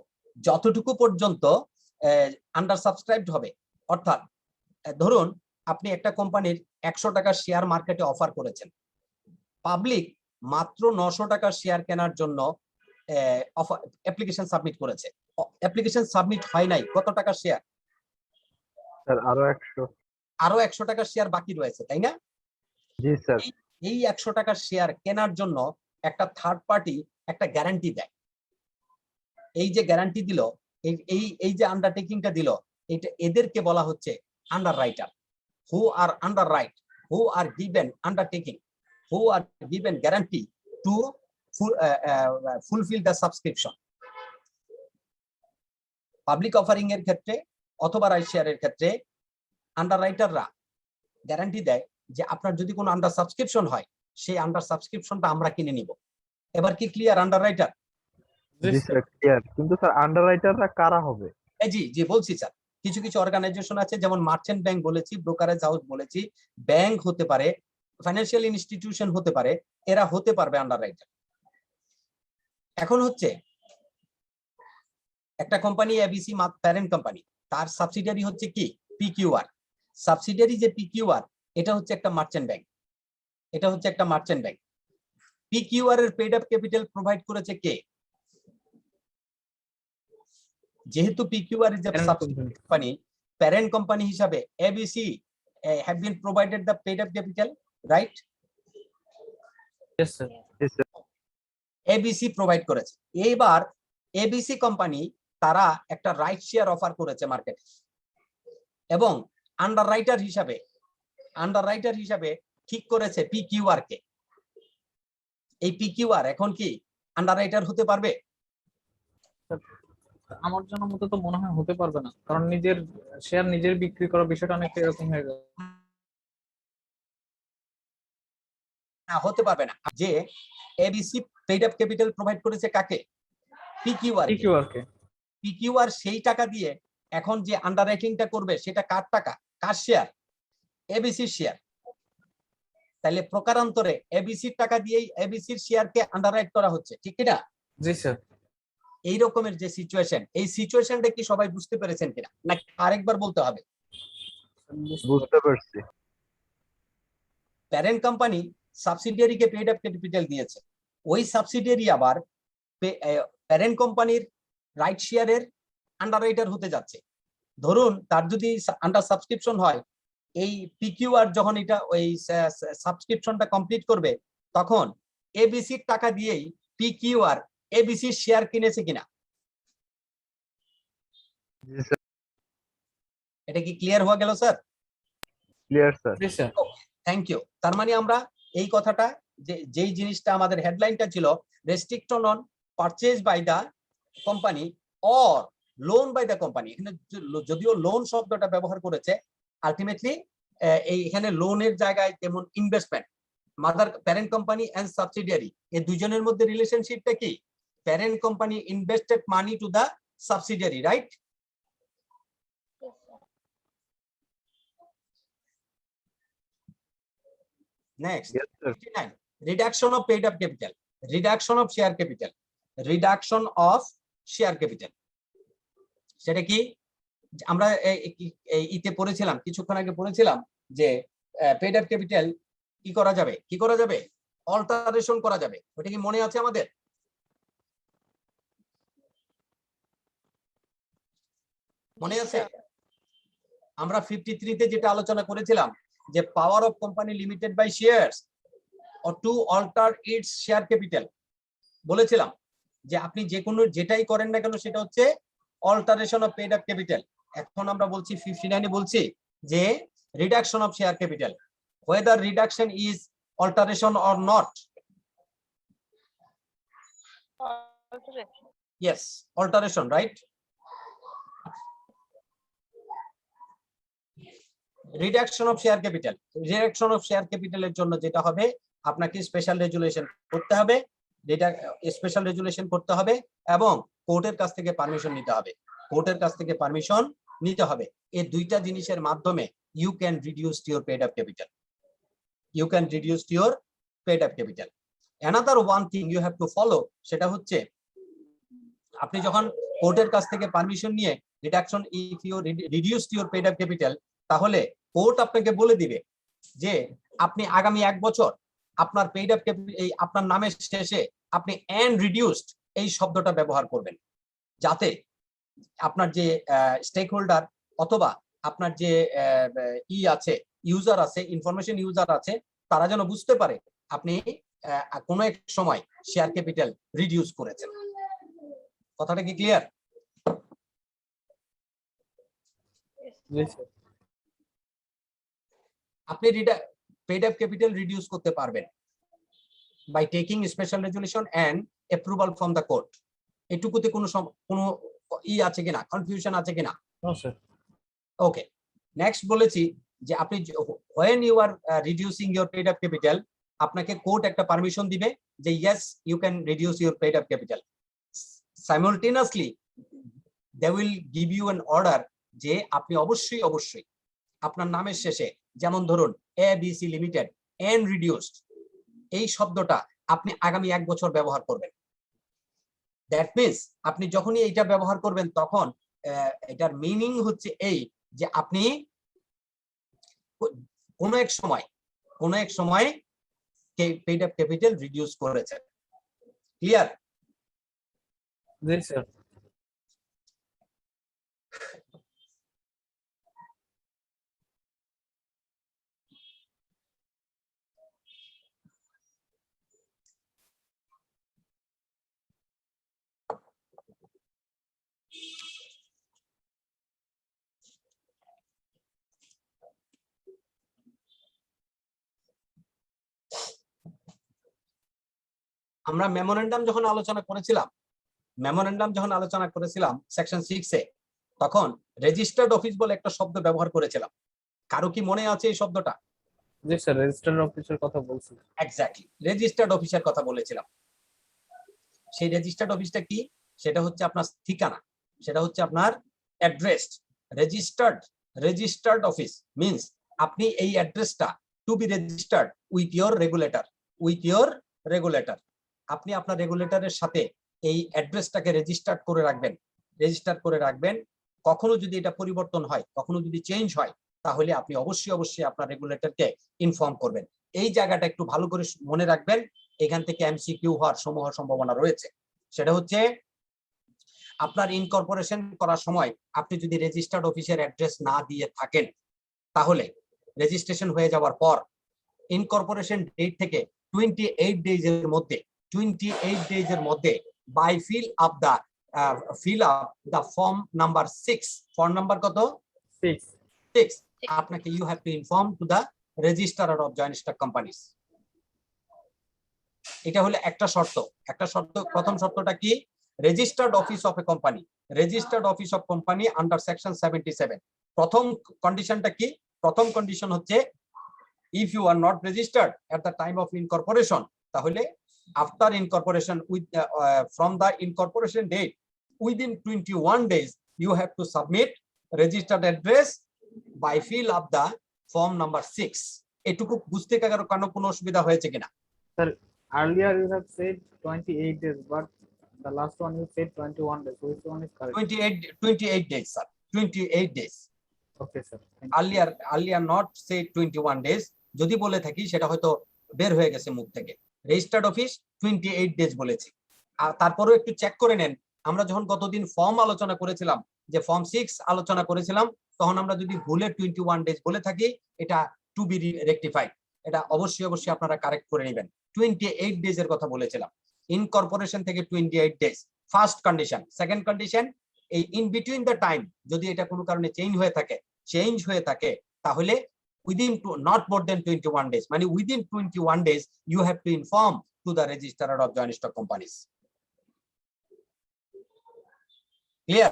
যতটুকু পর্যন্ত আন্ডার সাবস্ক্রাইবড হবে, অর্থাৎ ধরুন আপনি একটা কোম্পানির 100 টাকার শেয়ার মার্কেটে অফার করেছেন, পাবলিক মাত্র 900 টাকার শেয়ার কেনার জন্য অ্যাপ্লিকেশন সাবমিট করেছে। অ্যাপ্লিকেশন সাবমিট হয় নাই, কত টাকার শেয়ার? স্যার আরো 100 টাকার শেয়ার বাকি রয়েছে, তাই না? জি স্যার। এই 100 টাকার শেয়ার কেনার জন্য একটা থার্ড পার্টি একটা গ্যারান্টি দেয়। এই যে গ্যারান্টি দিল, এই যে আন্ডারটেকিংটা দিল, এটা এদেরকে বলা হচ্ছে underwriter, who are underwrite, who are given undertaking, who are given guarantee to fulfil the subscription. Public offering এর ক্ষেত্রে অথবা রাইট শেয়ারের ক্ষেত্রে আন্ডাররাইটাররা গ্যারান্টি দেয় যে আপনার যদি কোনো আন্ডার সাবস্ক্রিপশন হয়, সেই আন্ডার সাবস্ক্রিপশনটা আমরা কিনে নিব। এবার কি ক্লিয়ার আন্ডাররাইটার? জি স্যার ক্লিয়ার। কিন্তু স্যার আন্ডাররাইটাররা কারা হবে? জি বলছি স্যার। কিছু কিছু অর্গানাইজেশন আছে, যেমন মার্চেন্ট ব্যাংক বলেছি, ব্রোকারেজ হাউস বলেছি, ব্যাংক হতে পারে, ফাইন্যান্সিয়াল ইনস্টিটিউশন হতে পারে, এরা হতে পারবে আন্ডাররাইটার। এখন হচ্ছে একটা কোম্পানি এবিসি প্যারেন্ট কোম্পানি, তার সাবসিডিয়ারি হচ্ছে কি পিকিউআর। সাবসিডিয়ারি যে পিকিউআর, এটা হচ্ছে একটা মার্চেন্ট ব্যাংক। এটা হচ্ছে একটা মার্চেন্ট ব্যাংক। পিকিউআর এর পেড আপ ক্যাপিটাল প্রোভাইড করেছে কে? যেহেতু PQR is a company, parent company হিসাবে ABC have been provided the paid up capital, right? Yes, sir. ABC provide করেছে। এইবার এবিসি কোম্পানি তারা একটা রাইট শেয়ার অফার করেছে মার্কেটে, এবং আন্ডাররাইটার হিসাবে ঠিক করেছে পিকিউআর কে। এই পিকিউআর এখন কি আন্ডাররাইটার হতে পারবে? আমার জন্য মতো তো মনে হয় হতে পারবে না, কারণ নিজের শেয়ার নিজের বিক্রি করার বিষয়টা অনেকটা এরকম হয়ে গেল। না, হতে পারবে না। যে ABC paid up capital provide করেছে কাকে? পিকিউআর। PQR কে। পিকিউআর সেই টাকা দিয়ে এখন যে আন্ডাররাইটিংটা করবে সেটা কার টাকা, কার শেয়ার? এবিসির শেয়ার। তাহলে প্রকারান্তরে এবিসির টাকা দিয়েই এবিসির শেয়ারকে আন্ডাররাইট করা হচ্ছে, ঠিক কি না? জি স্যার। এই রকমের যে সিচুয়েশন, এই সিচুয়েশনটা কি সবাই বুঝতে পেরেছেন কিনা, নাকি আরেকবার বলতে হবে? বুঝতে পারছি। প্যারেন্ট কোম্পানি সাবসিডিয়ারিকে পেড আপ ক্যাপিটাল দিয়েছে, ওই সাবসিডিয়ারি আবার প্যারেন্ট কোম্পানির রাইট শেয়ারের আন্ডাররাইটার হতে যাচ্ছে। ধরুন তার যদি আন্ডার সাবস্ক্রিপশন হয়, এই পিকিউআর যখন এটা ওই সাবস্ক্রিপশনটা কমপ্লিট করবে, তখন এবিসির টাকা দিয়েই পিকিউআর এবিসির শেয়ার কিনেছে কিনা? জি স্যার, এটা কি ক্লিয়ার হয়ে গেল স্যার? Clear sir. জি স্যার। Thank you. তার মানে আমরা এই কথাটা, যেই জিনিসটা আমাদের হেডলাইনটা ছিল restriction on purchase by the company or loan by the company, এখানে যদিও লোন শব্দটা ব্যবহার করেছে, আলটিমেটলি এখানে লোনের জায়গায় যেমন investment, mother parent company and subsidiary, এই দুজনের মধ্যে রিলেশনশিপটা কি? Parent company invested money to the subsidiary, right? Yes, sir. Next, Yes, sir. 59, reduction of paid up capital, reduction of share capital, reduction of share capital, সেটা কি? আমরা ইতে পড়েছিলাম, কিছুক্ষণ আগে পড়েছিলাম যে পেড আপ ক্যাপিটাল কি করা যাবে? অল্টারেশন করা যাবে। ওটা কি মনে আছে আমাদের? মনে আছে? আমরা 53 তে যেটা আলোচনা করেছিলাম যে power of company limited by shares or to alter its share capital, বলেছিলাম যে আপনি যে কোনো যেটাই করেন না কেন সেটা হচ্ছে alteration of paid up capital. এখন আমরা বলছি 59 এ বলছি যে reduction of share capital, whether reduction is alteration or not. Alteration. Yes, alteration, right? Reduction of share capital, reduction of share ক্যাপিটালের জন্য যেটা হবে, আপনাকে স্পেশাল রেজুলেশন করতে হবে, স্পেশাল রেজুলেশন করতে হবে এবং কোর্টের কাছ থেকে পারমিশন নিতে হবে। এই দুইটা জিনিসের মাধ্যমে you can reduce your paid up capital. Another one thing you have to follow, সেটা হচ্ছে আপনি যখন কোর্টের কাছ থেকে পারমিশন নিয়ে reduction, if you reduce your paid up capital, তাহলে কোর্ট আপনাকে বলে দিবে যে আপনি আগামী 1 বছর আপনার পেইড আপ এই আপনার নামের শেষে আপনি এন্ড রিডিউসড এই শব্দটা ব্যবহার করবেন, যাতে আপনার যে স্টেক হোল্ডার অথবা আপনার যে ইউজার আছে, ইনফরমেশন ইউজার আছে, তারা যেন বুঝতে পারে আপনি কোনো এক সময় শেয়ার ক্যাপিটাল রিডিউস করেছেন। কথাটা কি ক্লিয়ার? জি স্যার। আপনি পেড আপ ক্যাপিটাল রিডিউস করতে পারবেন by taking special resolution and approval from the court. এটুকুতে কোনো আছে কিনা, কনফিউশন আছে কিনা? No sir. ওকে, নেক্সট বলেছি যে আপনি when you are reducing your paid up capital, আপনাকে কোর্ট একটা পারমিশন দিবে যে yes you can reduce your paid up capital. Simultaneously they will give you an order যে আপনি অবশ্যই আপনার নামের শেষে, যেমন ধরুন ABC লিমিটেড এন্ড রিডিউসড, এই শব্দটা আপনি আগামী 1 বছর ব্যবহার করবেন। দ্যাট মিন্স আপনি যখনই এইটা ব্যবহার করবেন তখন এটার মিনিং হচ্ছে এই যে আপনি কোনো এক সময় পেইড আপ ক্যাপিটাল রিডিউস করেছেন। ক্লিয়ার? জি স্যার। আমরা মেমোরেন্ডাম যখন আলোচনা করেছিলাম সেকশন 6 এ, তখন রেজিস্টার্ড অফিস বলে একটা শব্দ ব্যবহার করেছিলাম। কারো কি মনে আছে এই শব্দটা? জি স্যার, রেজিস্ট্রার অফিসের কথা বলছি। এক্স্যাক্টলি, রেজিস্টার্ড অফিসের কথা বলেছিলাম। সেই রেজিস্টার্ড অফিসটা কি? সেটা হচ্ছে আপনার ঠিকানা, সেটা হচ্ছে আপনার অ্যাড্রেস। রেজিস্টার্ড অফিস মিন্স আপনি এই অ্যাড্রেসটা to be registered with your regulator. আপনি আপনার রেগুলেটরের সাথে এই অ্যাড্রেসটাকে রেজিস্টার করে রাখবেন। কখনো যদি এটা পরিবর্তন হয়, কখনো যদি চেঞ্জ হয়, তাহলে আপনি অবশ্যই আপনার রেগুলেটরকে ইনফর্ম করবেন। এই জায়গাটা একটু ভালো করে মনে রাখবেন, এখান থেকে এমসিকিউ হওয়ার সম্ভাবনা রয়েছে। সেটা হচ্ছে আপনার ইনকর্পোরেশন করার সময় আপনি যদি রেজিস্টার্ড অফিসের অ্যাড্রেস না দিয়ে থাকেন, তাহলে রেজিস্ট্রেশন হয়ে যাওয়ার পর ইনকর্পোরেশন ডেট থেকে 28 ডেজের মধ্যে by fill up the form number 6, form number কত? 6 আপনাকে you have to inform to the registrar of joint stock companies. এটা হলো একটা শর্ত। প্রথম শর্তটা কি? Registered office of a company under section 77। প্রথম কন্ডিশনটা কি? প্রথম কন্ডিশন হচ্ছে if you are not registered at the time of incorporation, তাহলে after incorporation from the incorporation date within 21 days you have to submit registered address by fill up the form number 6. এটুকু বুঝতে কারো কোনো অসুবিধা হয়েছে কিনা? Sir, earlier you have said 28 days, but the last one you said 21 days. Which one is correct? 28 days, sir. 28 days. Okay, sir. Thank you. Earlier not say 21 days. যদি বলে থাকি সেটা হয়তো বের হয়ে গেছে মুখ থেকে। রেজিস্টার্ড অফিস 28 ডেজ বলেছি। আর তারপরেও একটু চেক করে নেন, আমরা যখন গতদিন ফর্ম আলোচনা করেছিলাম, যে ফর্ম 6 আলোচনা করেছিলাম, তখন আমরা যদি ভুলে 21 ডেজ বলে থাকি, এটা টু বি রেকটিফাইড। এটা অবশ্যই আপনারা কারেক্ট করে নেবেন। 28 ডেজ এর কথা বলেছিলাম। ইনকর্পোরেশন থেকে 28 days first condition. Second condition, এই ইন বিটুইন দ্য টাইম যদি এটা কোনো কারণে চেঞ্জ হয়ে থাকে তাহলে within not more than 21 days, মানে within 21 days you have to inform to the registrar of joint stock companies. Clear?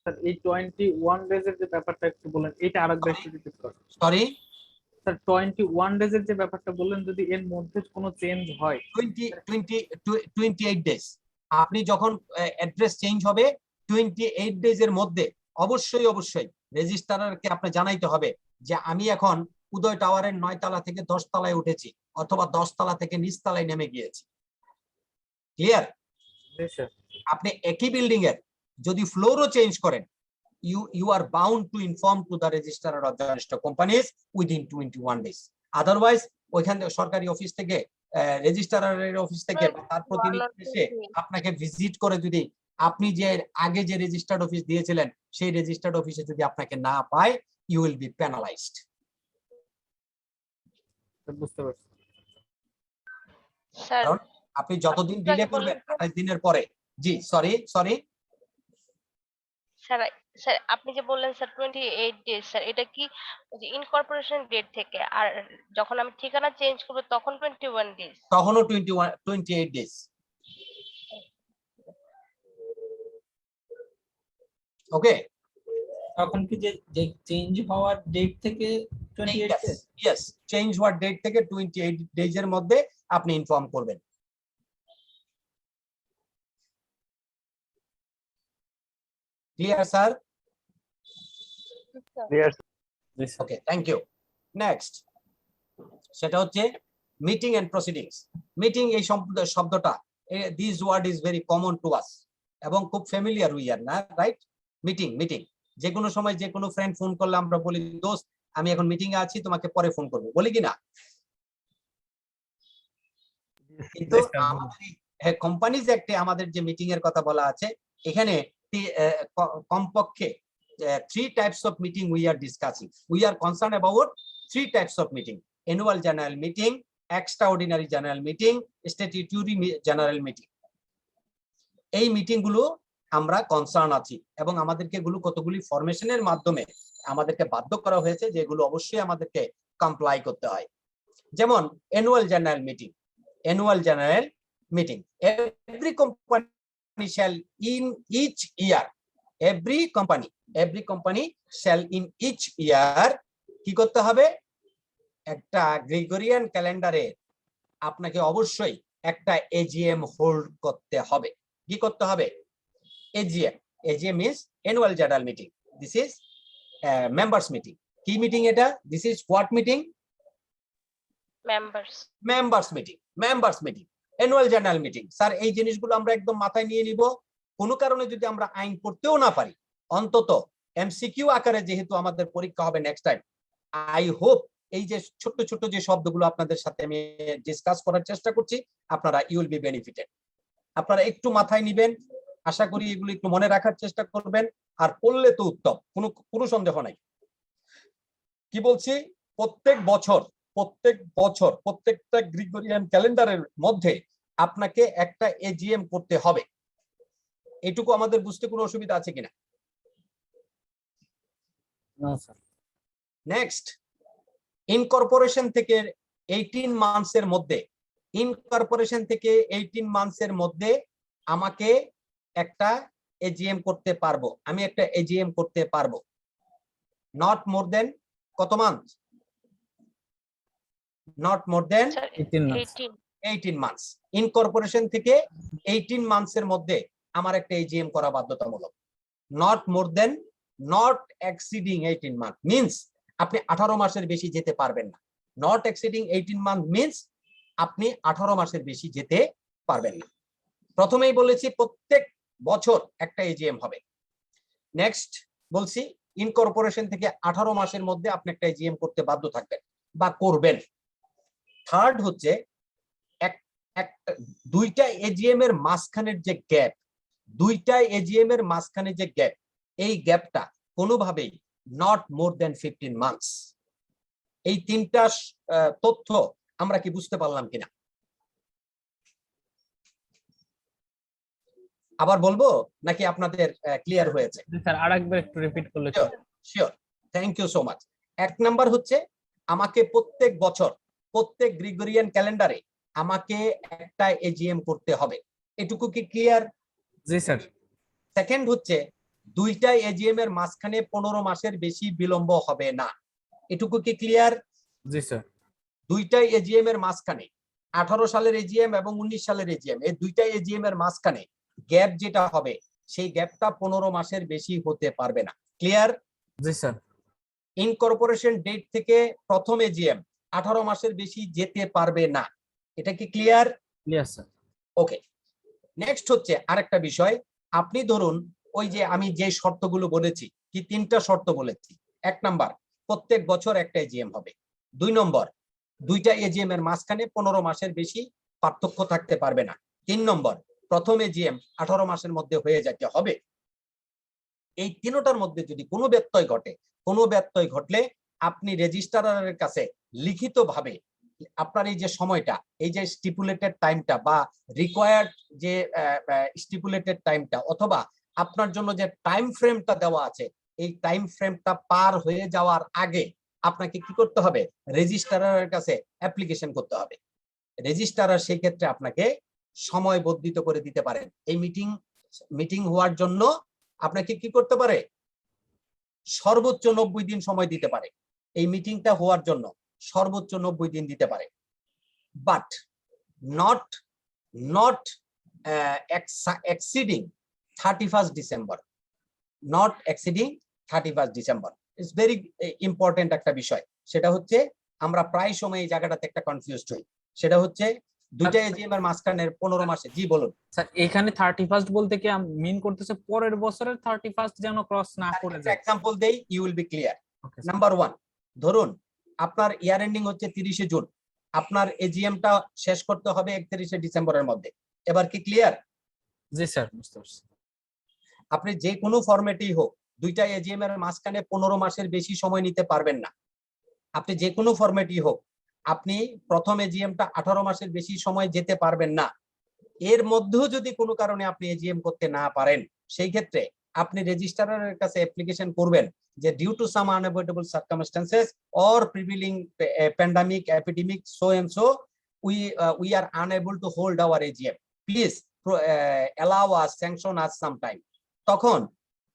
Sir, এই 21 days এর যে ব্যাপারটা একটু বলেন, এটা আরেকবার একটু রিপিট করুন। Sorry, স্যার 21 days এর যে ব্যাপারটা বললেন, যদি এর মধ্যে কোনো চেঞ্জ হয় 28 days আপনি যখন অ্যাড্রেস চেঞ্জ হবে 28 ডেজ এর মধ্যে অবশ্যই রেজিস্ট্রারকে আপনি জানাইতে হবে যে আমি এখন উদয় টাওয়ারের 9 তলা থেকে 10 তলায় উঠেছি, অথবা 10 তলা থেকে নিচ তলায় নেমে গিয়েছি। ক্লিয়ার? জি স্যার। আপনি একই বিল্ডিং এর যদি ফ্লোরও চেঞ্জ করেন, you are bound to inform to the registrar of joint stock companies within 21 days. Otherwise ওইখান থেকে সরকারি অফিস থেকে রেজিস্ট্রারের অফিস থেকে তার প্রতিনিধি এসে আপনাকে ভিজিট করে, যদি আপনি যে আগে যে রেজিস্টার্ড অফিস দিয়েছিলেন সেই রেজিস্টার্ড অফিসে যদি আপনাকে না পায়, you will be penalized. বুঝতে পারছি স্যার কারণ আপনি যতদিন ডিলে করবেন 28 দিনের পরে। জি সরি স্যার স্যার আপনি যে বললেন স্যার 28 ডেজ, স্যার এটা কি যে ইনকর্পোরেশন ডেট থেকে, আর যখন আমি ঠিকানা চেঞ্জ করব তখন 21 ডেজ? তখনও 28 ডেজ। ওকে, তখন কি যে চেঞ্জ হওয়ার ডেট থেকে 28 days? ইয়েস, চেঞ্জ হওয়ার ডেট থেকে 28 ডেজ এর মধ্যে আপনি ইনফর্ম করবেন। Clear sir? Clear? Okay, thank you. Next, সেটা হচ্ছে মিটিং এন্ড প্রসিডিংস। মিটিং এই শব্দটা, this word is very common to us এবং খুব ফ্যামিলিয়ার উই আর না, রাইট? মিটিং যে কোনো সময় যে কোনো ফ্রেন্ড ফোন করলে আমরা বলি, দোস্ত আমি এখন মিটিং এ আছি, তোমাকে পরে ফোন করবো, বলি কি না? কিন্তু আমাদের কোম্পানিজ অ্যাক্টে আমাদের যে মিটিং এর কথা বলা আছে, এখানে কমপক্ষে 3 types of meeting we are discussing. We are concerned about 3 types of meeting: annual general meeting, extraordinary general meeting, statutory general meeting. এই মিটিং গুলো আমরা কনসার্ন আছি এবং আমাদেরকে এগুলো কতগুলি ফরমেশনের মাধ্যমে আমাদেরকে বাধ্য করা হয়েছে যে এগুলো অবশ্যই আমাদেরকে কমপ্লাই করতে হয়। যেমন annual general meeting. Annual general meeting, every company shall in each year, every company shall in each year কি করতে হবে? একটা গ্রেগরিয়ান ক্যালেন্ডারে আপনাকে অবশ্যই একটা এজিএম হোল্ড করতে হবে। কি করতে হবে? AGM is annual general meeting. This is members meeting. কি মিটিং এটা? This is what meeting? Members meeting. Annual general meeting. Sir এই জিনিসগুলো আমরা একদম মাথায় নিয়ে নিব। কোনো কারণে যদি আমরা আইন পড়তেও না পারি, অন্তত এমসিকিউ আকারে যেহেতু আমাদের পরীক্ষা হবে নেক্সট টাইম, আই হোপ এই যে ছোট ছোট যে শব্দগুলো আপনাদের সাথে আমি ডিসকাস করার চেষ্টা করছি, আপনারা ইউ উইল বি বেনিফিটেড। আপনারা একটু মাথায় নিবেন, আশা করি এগুলো একটু মনে রাখার চেষ্টা করবেন, আর পড়লে তো উত্তম, কোনো সন্দেহ নাই। কি বলছি? প্রত্যেক বছর প্রত্যেকটা গ্রিগরিয়ান ক্যালেন্ডারের মধ্যে আপনাকে একটা এজিএম করতে হবে। এটুকু আমাদের বুঝতে কোনো অসুবিধা আছে কিনা? নেক্সট, ইনকর্পোরেশন থেকে 18 মান্থসের মধ্যে আমাকে একটা এজিএম করতে পারবো, আমি একটা এজিএম করতে পারবো। নট মোর দেন কত month? Not more than 18 months. Incorporation থেকে 18 মান্থসের মধ্যে আমার একটা এজিএম করা বাধ্যতামূলক। Not more than, not exceeding 18 month means আপনি 18 মাসের বেশি যেতে পারবেন না। নট এক্সিডিং 18 মান্থ মিন্স আপনি 18 মাসের বেশি যেতে পারবেন না। প্রথমেই বলেছি প্রত্যেক বছর একটা এজিএম হবে। নেক্সট বলছি ইনকর্পোরেশন থেকে 18 মাসের মধ্যে আপনি একটা এজিএম করতে বাধ্য থাকবেন বা করবেন। থার্ড হচ্ছে দুইটা এজিএম এর মাঝখানের যে গ্যাপ, এই গ্যাপটা কোনোভাবেই নট মোর দেন 15 মান্থস। এই তিনটা তথ্য আমরা কি বুঝতে পারলাম কিনা? আবার বলবো নাকি আপনাদের ক্লিয়ার হয়েছে? স্যার আরেকবার একটু রিপিট করলে। Sure, thank you so much. এক নাম্বার হচ্ছে আমাকে প্রত্যেক বছর প্রত্যেক গ্রিগরিয়ান ক্যালেন্ডারে আমাকে একটা এজিএম করতে হবে। এটুকু কি ক্লিয়ার? জি স্যার। সেকেন্ড হচ্ছে দুইটা এজিএম এর মাঝখানে 15 মাসের বেশি বিলম্ব হবে না। এটুকু কি ক্লিয়ার? জি স্যার। দুইটা এজিএম এর মাঝখানে 18 সালের এজিএম এবং 19 সালের এজিএম, এই দুইটা এজিএম এর মাঝখানে গ্যাপ যেটা হবে সেই গ্যাপটা 15 মাসের বেশি হতে পারবে না। ক্লিয়ার? জি স্যার। ইনকর্পোরেশন ডেট থেকে প্রথম এজিএম 18 মাসের বেশি যেতে পারবে না। এটা কি clear? Clear sir. Okay. Next হচ্ছে আরেকটা বিষয়, আপনি ধরুন ওই যে আমি যে শর্তগুলো বলেছি, কি 3টা শর্ত বলেছি। 1 নাম্বার, প্রত্যেক বছর একটা এজিএম হবে। 2 নম্বর, দুইটা এজিএম এর মাঝখানে 15 মাসের বেশি পার্থক্য থাকতে পারবে না। 3 নম্বর, প্রথম এজিএম 18 মাসের মধ্যে হয়ে যেতে হবে। এই তিনটার মধ্যে যদি কোনো ব্যত্যয় ঘটলে আপনি রেজিস্ট্রারের কাছে লিখিতভাবে আপনার এই যে সময়টা, এই যে স্টিপুলেটেড টাইমটা বা রিকোয়ার্ড যে স্টিপুলেটেড টাইমটা, অথবা আপনার জন্য যে টাইম ফ্রেমটা দেওয়া আছে, এই টাইম ফ্রেমটা পার হয়ে যাওয়ার আগে আপনাকে কি করতে হবে? রেজিস্ট্রারের কাছে অ্যাপ্লিকেশন করতে হবে। রেজিস্ট্রার সেই ক্ষেত্রে আপনাকে সময় বর্ধিত করে দিতে পারেন। এই মিটিং হওয়ার জন্য আপনাকে কি করতে পারে? সর্বোচ্চ 90 দিন সময় দিতে পারে। এই মিটিংটা হওয়ার জন্য সর্বোচ্চ 90 দিন দিতে পারে। But not exceeding 31st December. Not exceeding 31st December it's very important একটা বিষয়। সেটা হচ্ছে আমরা প্রায় সময় এই জায়গাটাতে একটা কনফিউজড হই। সেটা হচ্ছে দুইটা এজিএম এর মাঝখানের 15 মাসে। জি বলুন স্যার। এখানে 31st বলতে কি মিন করতেছে পরের বছরের 31st যেন ক্রস না করে যায়। এক্সাম্পল দেই, you will be clear. Number 1, ধরুন আপনার ইয়ার এন্ডিং হচ্ছে 30শে জুন, আপনার এজিএমটা শেষ করতে হবে 31শে ডিসেম্বরের মধ্যে। এবার কি ক্লিয়ার? জি স্যার, বুঝতে পারছি। আপনি যে কোনো ফরম্যাটেই হোক, দুইটা এজিএম এর মাঝখানে 15 মাসের বেশি সময় নিতে পারবেন না। আপনি যে কোনো ফরম্যাটই হোক, আপনি প্রথম এজিএমটা 18 মাসের বেশি সময় যেতে পারবেন না। এর মধ্যেও যদি কোনো কারণে আপনি এজিএম করতে না পারেন, সেই ক্ষেত্রে আপনি রেজিস্ট্রারের কাছে অ্যাপ্লিকেশন করবেন যে due to some unavoidable circumstances or prevailing pandemic epidemic so and so we are unable to hold our AGM. Please allow us, sanction us sometime. তখন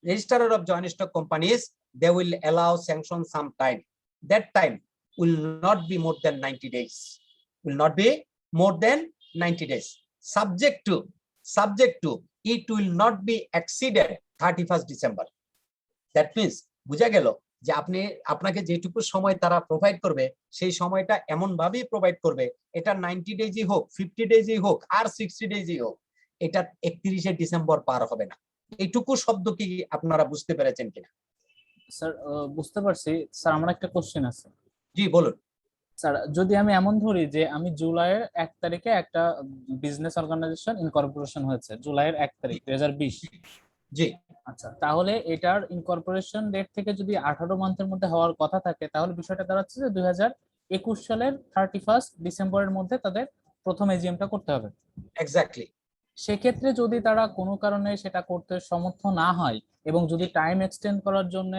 registrar of joint stock companies, they will allow sanction sometime. That time will not be more than 90 days. Will not be more than 90 days. Subject to it will not be exceeded 31st December. That means বুঝা গেল যে আপনি আপনাকে যেটুকু সময় তারা provide করবে সেই সময়টা এমন ভাবেই প্রোভাইড করবে, এটা 90 ডেজই হোক, 50 ডেজই হোক, আর 60 ডেজই হোক, এটা 31শে ডিসেম্বর পার হবে না। এইটুকু শব্দ কি আপনারা বুঝতে পেরেছেন কিনা? স্যার বুঝতে পারছি। স্যার আমার একটা কোশ্চেন আছে। জি বলুন। স্যার যদি আমি এমন ধরি যে আমি জুলাইয়ের 1 তারিখে একটা বিজনেস অর্গানাইজেশন ইনকর্পোরেশন হয়েছে, জুলাইয়ের 1 তারিখ 2020। জি আচ্ছা, তাহলে এটার ইনকর্পোরেশন ডেট থেকে যদি 18 মান্থের মধ্যে হওয়ার কথা থাকে, তাহলে বিষয়টা দাঁড়াচ্ছে যে 2021 সালের 31 ডিসেম্বরের মধ্যে তাদের প্রথম এজিএমটা করতে হবে। এক্স্যাক্টলি। সেক্ষেত্রে যদি তারা কোনো কারণে সেটা করতে সমর্থ না হয় এবং যদি টাইম এক্সটেন্ড করার জন্য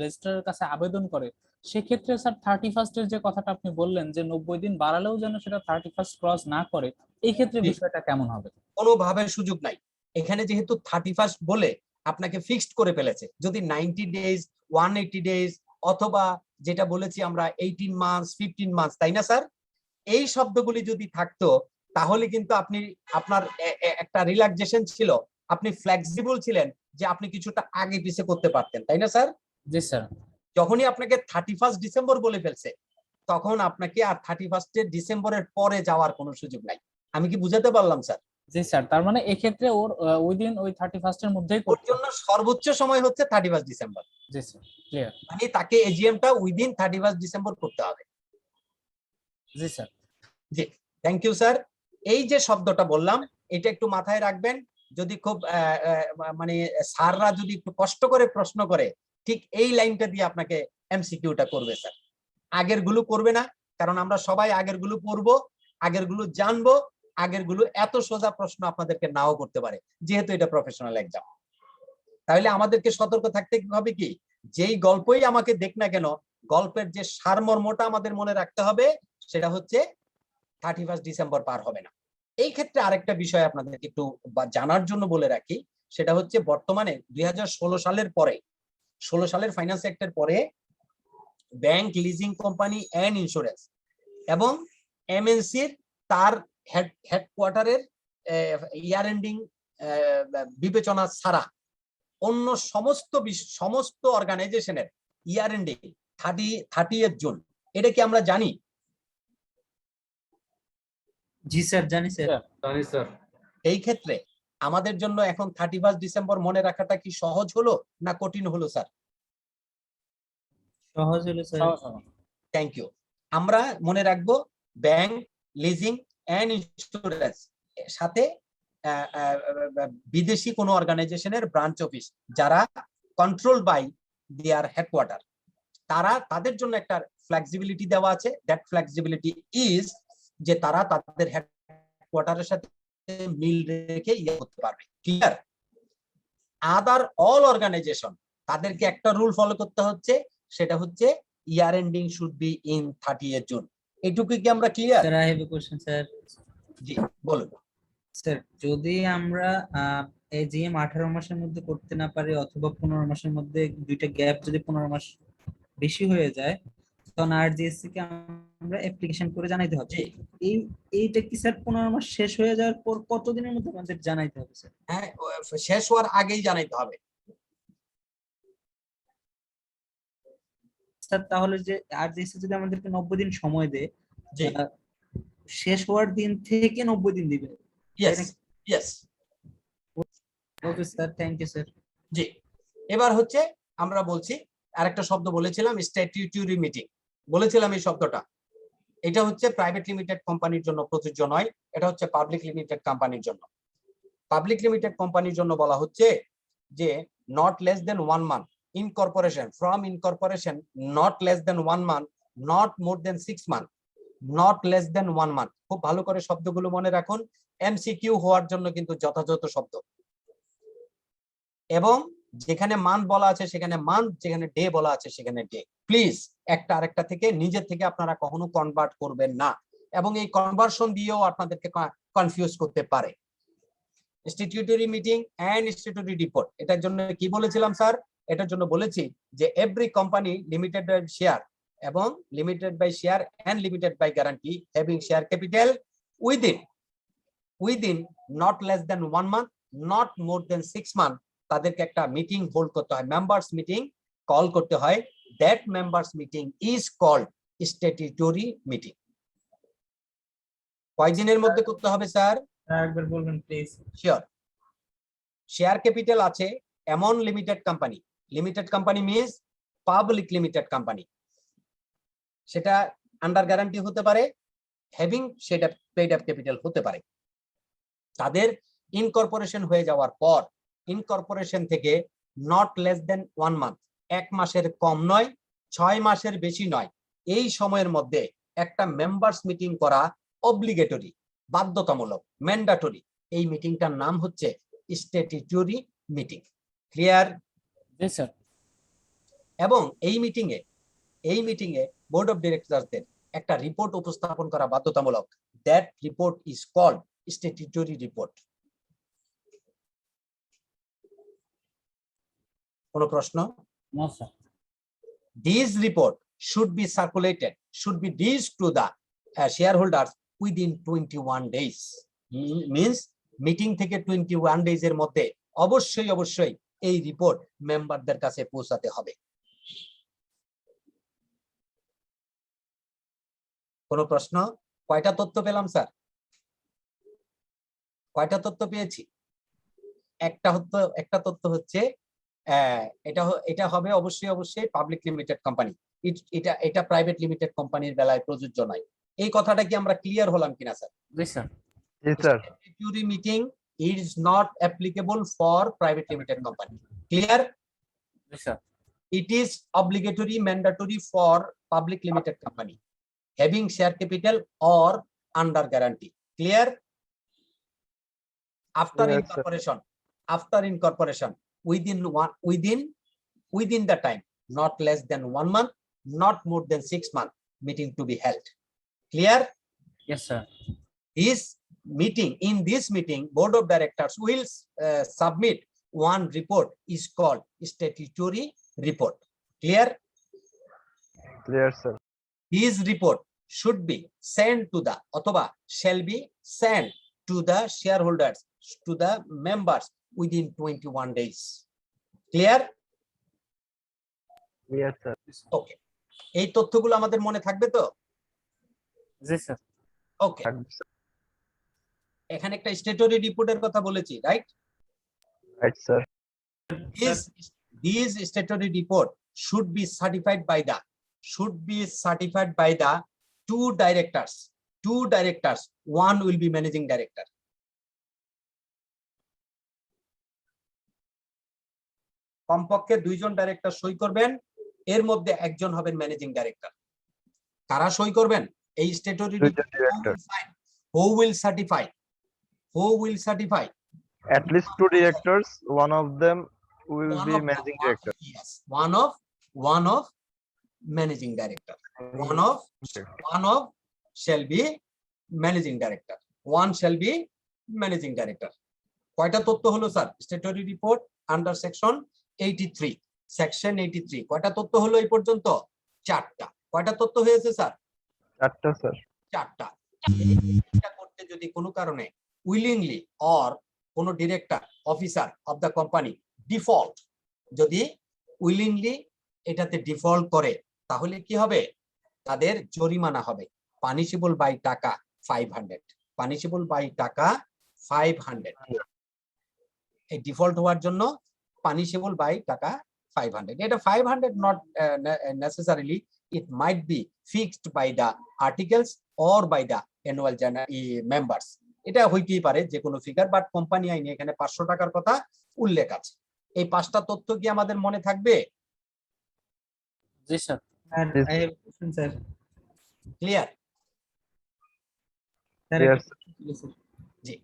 রেজিস্ট্রারের কাছে আবেদন করে, সেক্ষেত্রে স্যার 31 এর যে কথাটা আপনি বললেন যে 90 দিন বাড়ালেও যেন সেটা 31 ক্রস না করে, এই ক্ষেত্রে বিষয়টা কেমন হবে? কোনোভাবে সুযোগ নাই। এখানে যেহেতু 31 বলে আপনাকে ফিক্সড করে ফেলেছে, যদি 90 ডেজ, 180 ডেজ অথবা যেটা বলেছি আমরা 18 মান্থস, 15 মান্থস, তাই না স্যার? এই শব্দগুলি যদি থাকতো তাহলে কিন্তু আপনি আপনার একটা রিল্যাক্সেশন ছিল, আপনি ফ্লেক্সিবল ছিলেন যে আপনি কিছুটা আগে পিছে করতে পারতেন, তাই না স্যার? জি স্যার। যখনই আপনাকে 31 ডিসেম্বর বলে ফেলছে, তখন আপনাকে আর 31 ডিসেম্বরের পরে যাওয়ার কোনো সুযোগ নাই। আমি কি বুঝাতে পারলাম স্যার? জি স্যার, তার মানে এক্ষেত্রে ওর উইদিন ওই 31 এর মধ্যেই ওর করতে জন্য সর্বোচ্চ সময় হচ্ছে 31 ডিসেম্বর। জি স্যার, ক্লিয়ার। মানে তাকে এজিএমটা উইদিন 31 ডিসেম্বর করতে হবে। জি স্যার। জি, থ্যাংক ইউ স্যার। এই যে শব্দটা বললাম, এটা একটু মাথায় রাখবেন। যদি খুব মানে স্যাররা যদি একটু কষ্ট করে প্রশ্ন করে, ঠিক এই লাইনটা দিয়ে আপনাকে এমসিকিউটা করবে স্যার। আগের গুলো করবে না, কারণ আমরা সবাই আগের গুলো পড়বো, আগের গুলো জানবো। আগের গুলো এত সোজা প্রশ্ন আপনাদেরকে নাও করতে পারে, যেহেতু এটা প্রফেশনাল এক্সাম। তাহলে আমাদেরকে সতর্ক থাকতে হবে কি, যেই গল্পই আমাকে দেখ না কেন, গল্পের যে সারমর্মটা আমাদের মনে রাখতে হবে, সেটা হচ্ছে 31 ডিসেম্বর পার হবে না। এই ক্ষেত্রে আরেকটা বিষয় আপনাদেরকে একটু জানার জন্য বলে রাখি, সেটা হচ্ছে বর্তমানে 2016 সালের পরে, 16 সালের ফাইন্যান্স অ্যাক্টের পরে bank, leasing company and insurance এবং এমএনসির তার হেডকোয়ার্টারের ইয়ার এন্ডিং বিবেচনা ছাড়া অন্য সমস্ত অর্গানাইজেশনের ইয়ার এন্ডিং 30 জুন। এটা কি আমরা জানি? জি স্যার, জানি স্যার। এই ক্ষেত্রে আমাদের জন্য এখন 31 ডিসেম্বর মনে রাখাটা কি সহজ হলো না কঠিন হলো স্যার? সহজ হলো স্যার। Thank you. আমরা মনে রাখবো ব্যাংক, লিজিং এন্ড ইন্স্যুরেন্স সাথে বিদেশি কোনো অর্গানাইজেশনের ব্রাঞ্চ অফিস যারা কন্ট্রোল বাই দেয়ার হেডকোয়ার্টার, তাদের জন্য একটা ফ্লেক্সিবিলিটি দেওয়া আছে। দ্যাট ফ্লেক্সিবিলিটি ইজ যে তারা তাদের হেডকোয়ার্টারের সাথে মিল রেখে ইয়ে করতে পারবে। ক্লিয়ার? আদার অল অর্গানাইজেশন তাদেরকে একটা রুল ফলো করতে হচ্ছে, সেটা হচ্ছে year ending should be in 30 June. এইটুকু কি আমরা clear? Sir, I have a question sir. জি বলুন। স্যার, যদি আমরা এজিএম 18 মাসের মধ্যে করতে না পারি অথবা 15 মাসের মধ্যে, দুইটা গ্যাপ যদি 15 মাস বেশি হয়ে যায়, তখন আরজিএসসি কে আমরা অ্যাপ্লিকেশন করে জানাইতে হবে। এইটা কি স্যার 15 মাস শেষ হয়ে যাওয়ার পর কতদিনের মধ্যে আমাদের জানাইতে হবে স্যার? হ্যাঁ, শেষ হওয়ার আগেই জানাইতে হবে স্যার। তাহলে যে আরজিএসসি যদি আমাদেরকে 90 দিন সময় দেয়, জি শেষ হওয়ার দিন থেকে 90 দিন দিবে। Yes. Okay sir, thank you sir. জি, এবার হচ্ছে আমরা বলছি আরেকটা শব্দ বলেছিলাম, স্ট্যাটিউটরি মিটিং বলেছিলাম। এই শব্দটা এটা হচ্ছে প্রাইভেট লিমিটেড কোম্পানির জন্য প্রযোজ্য নয়, এটা হচ্ছে পাবলিক লিমিটেড কোম্পানির জন্য। পাবলিক লিমিটেড কোম্পানির জন্য বলা হচ্ছে যে not less than 1 month, incorporation from incorporation not less than 1 month, not more than 6 month, not less than 1 month. খুব ভালো করে শব্দগুলো মনে রাখুন, এমসিকিউ হওয়ার জন্য কিন্তু যথাযথ শব্দ। এবং যেখানে মান্থ বলা আছে সেখানে মান্থ, যেখানে ডে বলা আছে সেখানে ডে। প্লিজ একটা আরেকটা থেকে নিজের থেকে আপনারা কখনো কনভার্ট করবেন না, এবং এই কনভার্সন দিয়েও আপনাদেরকে কনফিউজ করতে পারে। Statutory meeting and statutory report, এটার জন্য কি বলেছিলাম স্যার? এটার জন্য বলেছি যে every company limited by share এবং limited by share and limited by guarantee having share capital within not less than 1 month, not more than 6 month, তাদেরকে একটা মিটিং হোল্ড করতে হয়, মেম্বার্স মিটিং কল করতে হয়। That members meeting is called statutory meeting. কয়দিনের মধ্যে করতে হবে স্যার? একবার বলবেন প্লিজ। শিওর। শেয়ার ক্যাপিটাল আছে এমন limited company, limited company means public limited company, সেটা আন্ডার গ্যারান্টি হতে পারে, হ্যাভিং সেটা পেইড আপ ক্যাপিটাল হতে পারে। তাদের ইনকর্পোরেশন হয়ে যাওয়ার পর ইনকর্পোরেশন থেকে নট লেস দেন 1 মান্থ, 1 মাসের কম নয়, 6 মাসের বেশি নয়, এই সময়ের মধ্যে একটা মেম্বার্স মিটিং করা অব্লিগেটরি, বাধ্যতামূলক, ম্যান্ডেটরি। এই মিটিংটার নাম হচ্ছে স্ট্যাটিউটরি মিটিং। ক্লিয়ার? জি স্যার। এবং এই মিটিং এ বোর্ড অফ ডিরেক্টরদের একটা রিপোর্ট উপস্থাপন করা বাধ্যতামূলক। That report is called statutory report. কোনো প্রশ্ন? No sir. This report should be circulated, should be reached to the shareholders within 21 days. Means meeting থেকে 21 days এর মধ্যে অবশ্যই এই রিপোর্ট মেম্বারদের কাছে পৌঁছাতে হবে। কোনো প্রশ্ন? কয়টা তথ্য পেলাম স্যার? কয়টা তথ্য পেয়েছি? একটা তথ্য হচ্ছে এটা হবে অবশ্যই পাবলিক লিমিটেড কোম্পানি, এটা প্রাইভেট লিমিটেড কোম্পানির বেলায় প্রযোজ্য নয়। এই কথাটা কি আমরা ক্লিয়ার হলাম কিনা স্যার? জি স্যার। জি sir. Statutory meeting is not applicable for private limited company. Clear? G sir. It is obligatory, mandatory for public limited company having share capital or under guarantee. Clear? After Yes, sir. incorporation within the time not less than 1 month, not more than 6 months, meeting to be held. Clear? Yes sir. In this meeting board of directors will submit one report is called statutory report. Clear? Clear sir. This report should be sent to the অথবা shall be sent to the shareholders, to the members within 21 days. Clear? Yes sir. Okay. এই তথ্যগুলো আমাদের মনে থাকবে তো? জি sir. ওকে, এখানে একটা statutory রিপোর্টের কথা বলেছি, right? Right sir. These statutory report should be certified by the two directors. One will be managing director. কমপক্ষে 2 জন ডাইরেক্টর সই করবেন, এর মধ্যে একজন হবেন ম্যানেজিং ডাইরেক্টর। কারা সই করবেন? এই statutory report who will certify? At least 2 directors, one of them will be managing director. Yes, one of managing director. One of shall be managing director. One shall be managing director. কয়টা তথ্য হলো sir? Statutory report under section 83, section 83 কয়টা তথ্য হলো এই পর্যন্ত? 4টা। কয়টা তথ্য হয়েছে স্যার? 4টা স্যার। 4টা। এটা করতে যদি কোনো কারণে উইলিংলি অর কোনো director officer of the company default, যদি উইলিংলি এটাতে ডিফল্ট করে তাহলে কি হবে? তাদের জরিমানা হবে, পানিশেবল বাই টাকা 500, পানিশেবল বাই টাকা 500। এই ডিফল্ট হওয়ার জন্য পানিশেবল বাই টাকা 500। এটা 500 not necessarily it might be fixed by the articles or by the annual members. এটা হইতেই পারে যে কোনো ফিগার, বাট কোম্পানি আইনে এখানে 500 টাকার কথা উল্লেখ আছে। এই 5টা তথ্য কি আমাদের মনে থাকবে? জি sir. I have a question, sir. Clear? Sir, Yes. জি।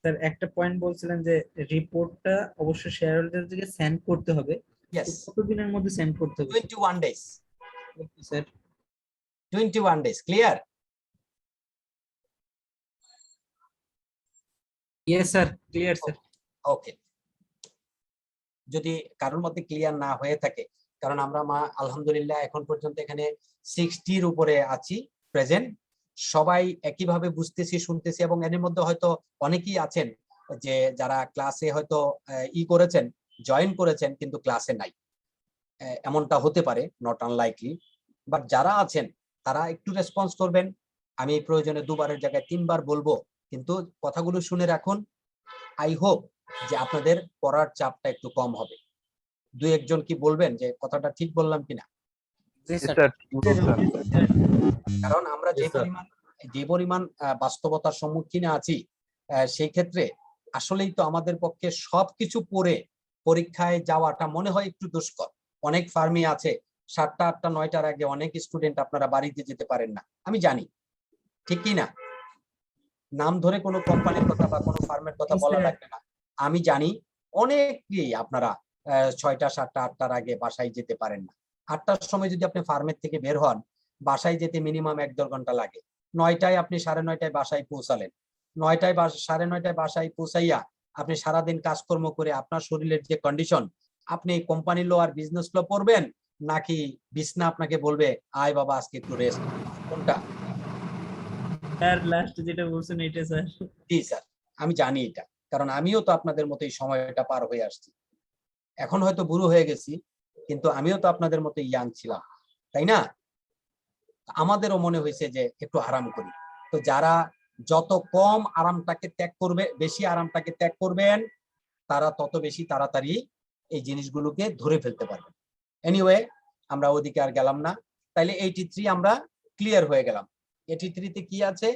স্যার একটা পয়েন্ট বলছিলেন যে রিপোর্টটা অবশ্যই শেয়ার হোল্ডারদেরকে সেন্ড করতে হবে। ইয়েস, কতদিনের মধ্যে সেন্ড করতে হবে 21 days। Sir? 21 days, clear? Yes sir, clear sir. Okay, যদি কারোর মধ্যে ক্লিয়ার না হয়ে থাকে, কারণ আমরা আলহামদুলিল্লাহ এখন পর্যন্ত এখানে 60-র উপরে আছি প্রেজেন্ট, সবাই একইভাবে বুঝতেছি, শুনতেছি, এবং এর মধ্যে হয়তো অনেকেই আছেন যে যারা ক্লাসে হয়তো করেছেন, জয়েন করেছেন কিন্তু ক্লাসে নাই, এমনটা হতে পারে, নট আনলাইকলি। বাট যারা আছেন তারা একটু রেসপন্স করবেন। আমি প্রয়োজনে 2বারের জায়গায় 3বার বলবো, কিন্তু কথাগুলো শুনে রাখুন। আই হোপ যে আপনাদের পড়ার চাপটা একটু কম হবে। 2-1 জন কি বলবেন যে কথাটা ঠিক বললাম কিনা? জি স্যার। কারণ আমরা যে পরিমাণ বাস্তবতার সম্মুখীন আছি, সেই ক্ষেত্রে আসলেই তো আমাদের পক্ষে সবকিছু পড়ে পরীক্ষায় যাওয়াটা মনে হয় একটু দুষ্কর। অনেক ফার্মই আছে 7টা 8টা 9টার আগে অনেক স্টুডেন্ট আপনারা বাড়িতে যেতে পারেন না, আমি জানি, ঠিক কি না? নাম ধরে কোনো কোম্পানির কথা বা কোনো ফার্মের কথা বলা লাগবে না, আমি জানি অনেকেই আপনারা 6টা 7টা 8টার আগে বাসায় যেতে পারেন না। 8টার সময় যদি আপনি ফার্মের থেকে বের হন, বাসায় যেতে মিনিমাম 1-1.5 ঘন্টা লাগে। 9টায় আপনি 9:30টায় বাসায় পৌঁছালেন, 9টায় 9:30টায় বাসায় পৌঁছাইয়া আপনি সারাদিন কাজকর্ম করে আপনার শরীরের যে কন্ডিশন, আপনি কোম্পানি লো আর বিজনেস লো পড়বেন, নাকি বিছনা আপনাকে বলবে আয় বাবা আজকে একটু রেস্ট? কোনটা? স্যার লাস্ট যেটা বলছেন এটা স্যার। জি স্যার, আমি জানি এটা, কারণ আমিও তো আপনাদের মতো এই সময়টা পার হয়ে আসছি। এখন হয়তো বুড়ো হয়ে গেছি, কিন্তু আমিও তো আপনাদের মতো ইয়াং ছিলাম, তাই না? আমাদেরও মনে হয়েছে যে একটু আরাম করি। তো যারা যত কম আরামটাকে ত্যাগ করবে, বেশি আরামটাকে ত্যাগ করবেন, তারা তত বেশি তাড়াতাড়ি এই জিনিসগুলোকে ধরে ফেলতে পারবেন। এনিওয়ে, আমরা ওদিকে আর গেলাম না। তাইলে 83 আমরা ক্লিয়ার হয়ে গেলাম। 83-তে কি আছে?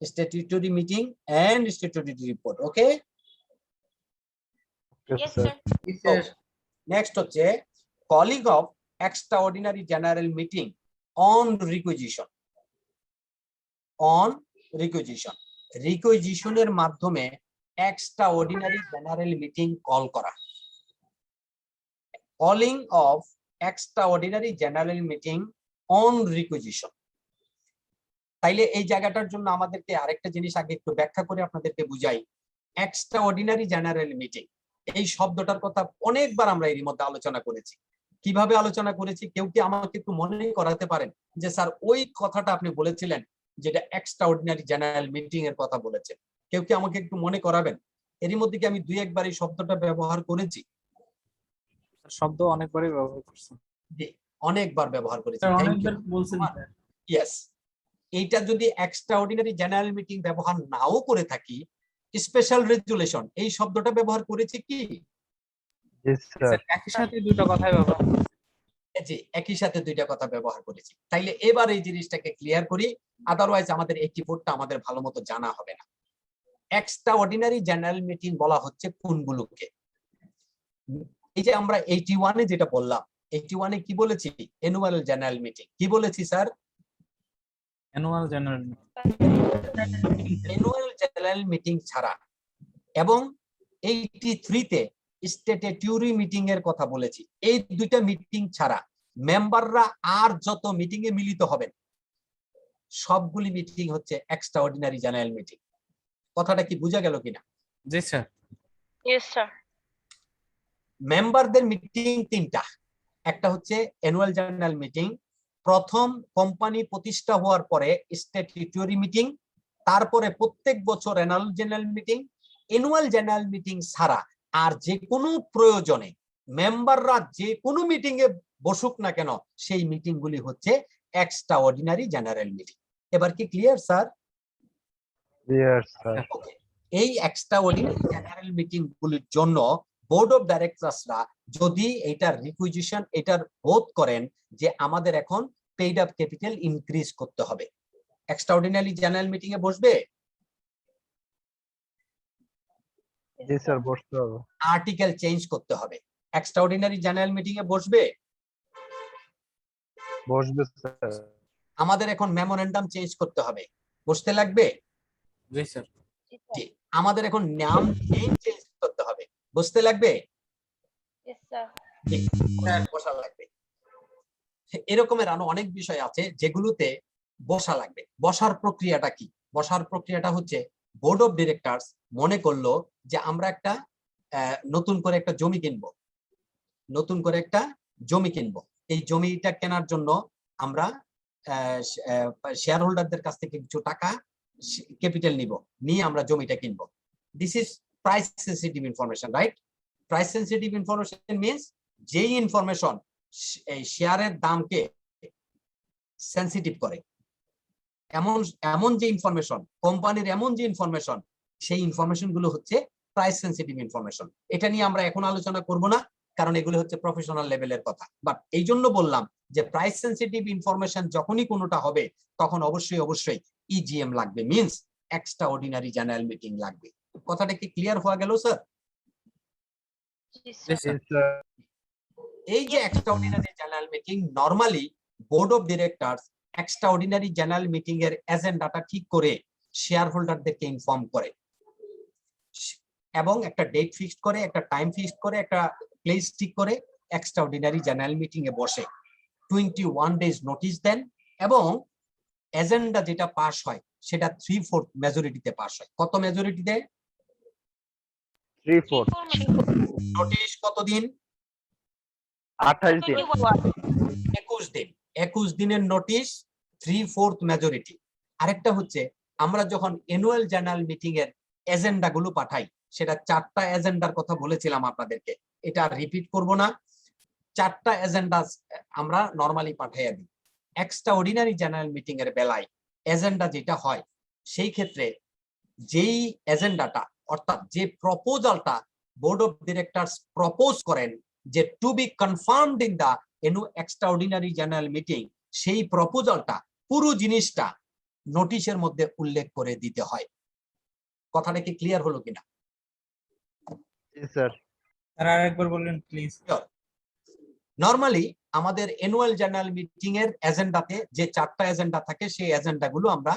Statutory meeting and statutory report. Okay, Yes, sir. Sir next হচ্ছে calling of extraordinary general meeting on requisition. On requisition, রিকুইজিশনের মাধ্যমে এক্সট্রাঅর্ডিনারি জেনারেল মিটিং কল করা। Calling of extraordinary general meeting on requisition. তাইলে এই জায়গাটার জন্য আমাদেরকে আরেকটা জিনিস আগে একটু ব্যাখ্যা করে আপনাদেরকে বুঝাই। এক্সট্রাঅর্ডিনারি জেনারেল মিটিং, এই শব্দটার কথা অনেকবার আমরা এর মধ্যে আলোচনা করেছি। কিভাবে আলোচনা করেছি কেউ কি আমাকে একটু মনে করাতে পারেন যে স্যার ওই কথাটা আপনি বলেছিলেন যেটা এক্সট্রাঅর্ডিনারি জেনারেল মিটিং এর কথা বলেছেন? কেউ কি আমাকে একটু মনে করাবেন? এরই মধ্যে কি আমি 2-1 বার এই শব্দটা ব্যবহার করেছি? শব্দ অনেকবারই ব্যবহার করছেন। জি, অনেকবার ব্যবহার করেছি। Sir Thank you. অনেকবার বলছেন স্যার। ইয়েস, এইটা যদি এক্সট্রাঅর্ডিনারি জেনারেল মিটিং ব্যবহার নাও করে থাকি, স্পেশাল রেজুলেশন এই শব্দটা ব্যবহার করেছি কি? জি স্যার। একই সাথে দুটো কথাই ব্যবহার। জি, একই সাথে 2টা কথা ব্যবহার করেছি। তাইলে এবার এই জিনিসটাকে ক্লিয়ার করি, আদারওয়াইজ আমাদের 84টা আমাদের ভালো মতো জানা হবে না। এক্সট্রাঅর্ডিনারি জেনারেল মিটিং বলা হচ্ছে কোনগুলোকে? এই যে আমরা 81-এ যেটা বললাম, 81-এ কি বলেছি? Annual general meeting. কি বলেছি sir? Annual general annual general meeting ছাড়া, এবং 83-তে স্ট্যাটিউটরি মিটিং এর কথা বলেছি। এই 2টা মিটিং ছাড়া মেম্বাররা আর যত মিটিং এ মিলিত হবেন সবগুলি মিটিং হচ্ছে এক্সট্রাঅর্ডিনারি জেনারেল মিটিং। কথাটা কি বোঝা গেল কিনা? জি স্যার। Yes, sir. মেম্বারদের মিটিং 3টা। একটা হচ্ছে অ্যানুয়াল জেনারেল মিটিং, প্রথম কোম্পানি প্রতিষ্ঠা হওয়ার পরে স্ট্যাটিউটরি মিটিং, তারপরে প্রত্যেক বছর annual general meeting. Annual general meeting ছাড়া আর যে কোনো প্রয়োজনে মেম্বাররা যে কোনো মিটিং এ বসুক না কেন, সেই মিটিং গুলি হচ্ছে এক্সট্রাঅর্ডিনারি জেনারেল মিটিং। এবার কি ক্লিয়ার স্যার? Clear sir. এই এক্সট্রাঅর্ডিনারি জেনারেল মিটিং গুলির জন্য বোর্ড অফ ডাইরেক্টরসরা যদি এটার রিকুইজিশন এটার বোধ করেন যে আমাদের এখন পেইড আপ ক্যাপিটাল ইনক্রিজ করতে হবে, এক্সট্রাঅর্ডিনারি জেনারেল মিটিং এ বসবে, জি স্যার বসতে হবে। আর্টিকেল চেঞ্জ করতে হবে, এক্সট্রাঅর্ডিনারি জেনারেল মিটিং এ বসবে, বসবে স্যার। আমাদের এখন মেমোরেন্ডাম চেঞ্জ করতে হবে, বসতে লাগবে। জি স্যার। জি স্যার। জি, আমাদের এখন নাম চেঞ্জ করতে হবে, বসতে লাগবে। Yes, sir. জি, বসা লাগবে। এরকমের আরো অনেক বিষয় আছে যেগুলোতে বসা লাগবে। বসার প্রক্রিয়াটা কি? বসার প্রক্রিয়াটা হচ্ছে বোর্ড অফ ডিরেক্টরস মনে করলো যে আমরা একটা নতুন করে একটা জমি কিনবো, নতুন করে একটা জমি কিনবো। এই জমিটা কেনার জন্য আমরা শেয়ার হোল্ডারদের কাছ থেকে কিছু টাকা ক্যাপিটাল নিব, নিয়ে আমরা জমিটা কিনবো। This is price sensitive information, right? Price sensitive information means যেই ইনফরমেশন এই শেয়ারের দামকে সেনসিটিভ করে, এমন এমন যে ইনফরমেশন, কোম্পানির এমন যে ইনফরমেশন, সেই ইনফরমেশন গুলো হচ্ছে প্রাইস সেনসিটিভ ইনফরমেশন। এটা নিয়ে আমরা এখন আলোচনা করব না, কারণ এগুলো হচ্ছে প্রফেশনাল লেভেলের কথা। বাট এই জন্য বললাম যে প্রাইস সেনসিটিভ ইনফরমেশন যখনই কোনোটা হবে তখন অবশ্যই ইজিএম লাগবে, means extra ordinary general meeting লাগবে। কথাটা কি ক্লিয়ার হয়ে গেল স্যার? Yes, জি sir. স্যার। জি স্যার। এই যে extraordinary general meeting, normally board of directors extraordinary general meeting এর এজেন্ডাটা ঠিক করে শেয়ার হোল্ডারদেরকে ইনফর্ম করে এবং একটা ডেট ফিক্সড করে, একটা টাইম ফিক্সড করে, একটা প্লেস ঠিক করে এক্সট্রাঅর্ডিনারি জেনারেল মিটিং এ বসে 21 ডেজ নোটিশ দেন এবং এজেন্ডা যেটা পাস হয় সেটা 3/4 মেজরিটিতে পাস হয়। কত মেজরিটিতে? 3/4 নোটিশ কতদিন? 28 দিন। 21 দিন। 21 দিনের নোটিশ, 3/4 মেজরিটি। আরেকটা হচ্ছে আমরা যখন অ্যানুয়াল জেনারেল মিটিং এর এজেন্ডা গুলো পাঠাই, সেটা 4টা এজেন্ডার কথা বলেছিলাম আপনাদেরকে, এটা রিপিট করব না। 4টা এজেন্ডা আমরা নরমালি পাঠাইয়া দিই। এক্সট্রা অর্ডিনারি জেনারেল মিটিং এর বেলায় এজেন্ডা যেটা হয়, সেই ক্ষেত্রে যেই এজেন্ডাটা অর্থাৎ যে প্রপোজালটা বোর্ড অফ ডিরেক্টরস প্রপোজ করেন যে to be confirmed in the extraordinary general meeting, সেই প্রপোজালটা পুরো জিনিসটা নোটিশের মধ্যে উল্লেখ করে দিতে হয়। কথাটা কি ক্লিয়ার হলো কিনা? জি স্যার। স্যার আরেকবার বললেন প্লিজ। নরমালি আমাদের অ্যানুয়াল জেনারেল মিটিং এর এজেন্ডাতে যে 4টা এজেন্ডা থাকে, সেই এজেন্ডা গুলো আমরা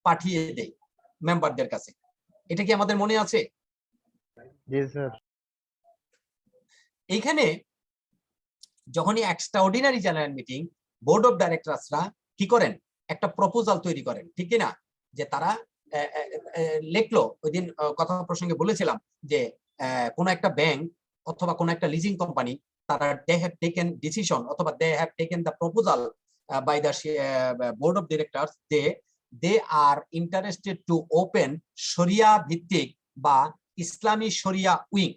পাঠিয়ে দেই মেম্বারদের কাছে। এটা কি আমাদের মনে আছে? জি স্যার। এইখানে যখনই extraordinary general meeting, board of ডাইরেক্টরসরা কি করেন? একটা প্রপোজাল তৈরি করেন, ঠিক কিনা? যে তারা লিখলো, ওই দিন কথা প্রসঙ্গে বলেছিলাম যে কোন একটা ব্যাংক অথবা কোন একটা লিজিং কোম্পানি, তারা দে হ্যাভ টেকেন ডিসিশন অথবা they have taken the proposal by the board of directors, they are interested to open শরিয়া ভিত্তিক বা ইসলামী শরিয়া উইং।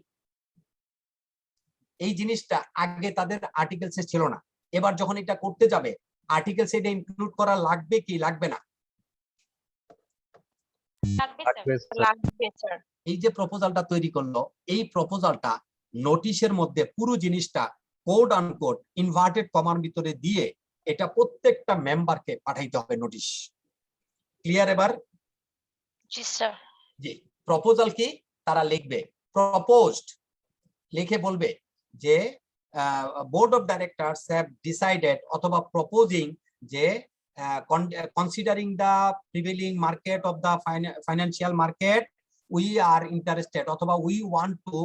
এই জিনিসটা আগে তাদের আর্টিকেলসে ছিল না, এবার যখন এটা করতে যাবে আর্টিকেলসে এটা ইনক্লুড করা লাগবে কি লাগবে না? লাগবে স্যার। এই যে প্রপোজালটা তৈরি করলো, এই প্রপোজালটা নোটিশের মধ্যে পুরো জিনিসটা কোড আনকোড ইনভার্টেড কমার ভিতরে দিয়ে এটা প্রত্যেকটা মেম্বারকে পাঠাইতে হবে নোটিশ। ক্লিয়ার এবার? জি স্যার। জি। প্রপোজাল কি তারা লিখবে, প্রপোজড লিখে বলবে যে board of directors have decided অথবা প্রপোজিং যে considering the prevailing market of the financial market, we are interested অথবা উই ওয়ান্ট টু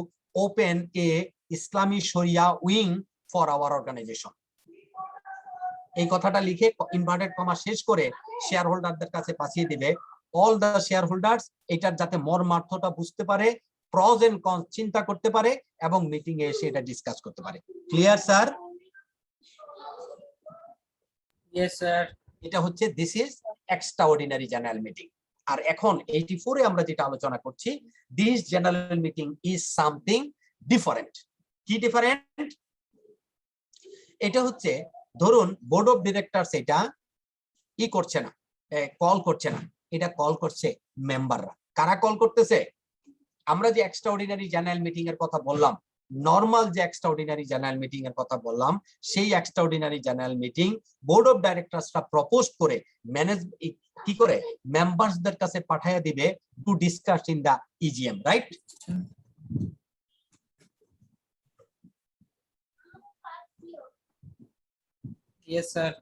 ওপেন এ ইসলামী শরিয়া উইং ফর আওয়ার অর্গানাইজেশন। এই কথাটা লিখে ইনভার্টেড কমা শেষ করে শেয়ার হোল্ডারদের কাছে পাঠিয়ে দিবে। অল দ্য শেয়ার হোল্ডার্স এটার যাতে মর্মার্থটা বুঝতে পারে, প্রজ এন্ড কনস চিন্তা করতে পারে এবং মিটিং এ এসে এটা ডিসকাস করতে পারে। Clear sir? Yes sir. এটা হচ্ছে this is extraordinary general meeting. আর এখন 84 এ আমরা যেটা আলোচনা করছি, this general meeting is something different. কি ডিফারেন্ট? এটা হচ্ছে ধরুন বোর্ড অফ ডিরেক্টরস এটা ই করছে না, কল করছে না, এটা কল করছে মেম্বাররা। কারা কল করতেছে? আমরা যে এক্সট্রাঅর্ডিনারি জেনারেল মিটিং এর কথা বললাম, নর্মাল যে এক্সট্রাঅর্ডিনারি জেনারেল মিটিং এর কথা বললাম, সেই extraordinary general meeting board of ডাইরেক্টরসরা প্রপোজ করে ম্যানেজ কি করে মেম্বারসদের কাছে পাঠিয়ে দিবে to discuss in the EGM, right? Yes sir.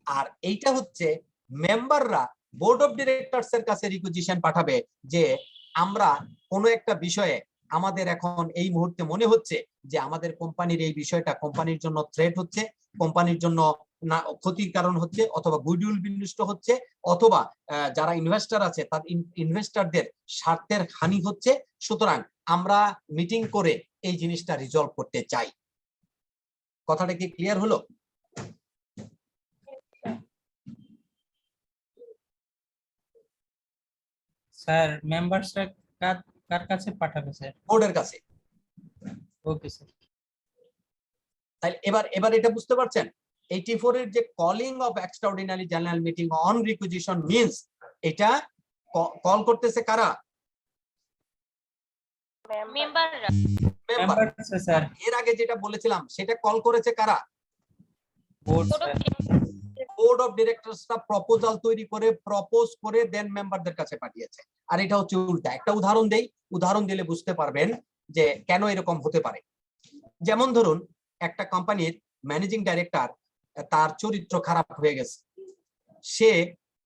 আর এইটা হচ্ছে মেম্বাররা বোর্ড অফ ডিরেক্টরস এর কাছে রিকুইজিশন পাঠাবে যে আমরা কোনো একটা বিষয়ে আমাদের এখন এই মুহূর্তে মনে হচ্ছে যে আমাদের কোম্পানির এই বিষয়টা কোম্পানির জন্য থ্রেট হচ্ছে, কোম্পানির জন্য ক্ষতির কারণ হচ্ছে, অথবা গুডউইল বিনষ্ট হচ্ছে, অথবা যারা ইনভেস্টর আছে তার ইনভেস্টরদের স্বার্থের হানি হচ্ছে। সুতরাং আমরা মিটিং করে এই জিনিসটা রিজলভ করতে চাই। কথাটা কি ক্লিয়ার হলো? স্যার মেম্বারসরা কার কাছে পাঠাবে স্যার? বোর্ডের কাছে। Okay sir. তাহলে এবার এটা বুঝতে পারছেন 84 এর যে calling of extraordinary general meeting on requisition means এটা কল করতেছে কারা? মেম্বাররা। মেম্বার। Members sir. এর আগে যেটা বলেছিলাম সেটা কল করেছে কারা? Board sir. বোর্ড অফ ডিরেক্টরসরা প্রপোজাল তৈরি করে প্রপোজ করে দেন মেম্বারদের কাছে পাঠিয়েছে। আর এটা হচ্ছে উল্টা। একটা উদাহরণ দিলে বুঝতে পারবেন যে কেন এরকম হতে পারে। যেমন ধরুন একটা কোম্পানির ম্যানেজিং ডাইরেক্টর তার চরিত্র খারাপ হয়ে গেছে, সে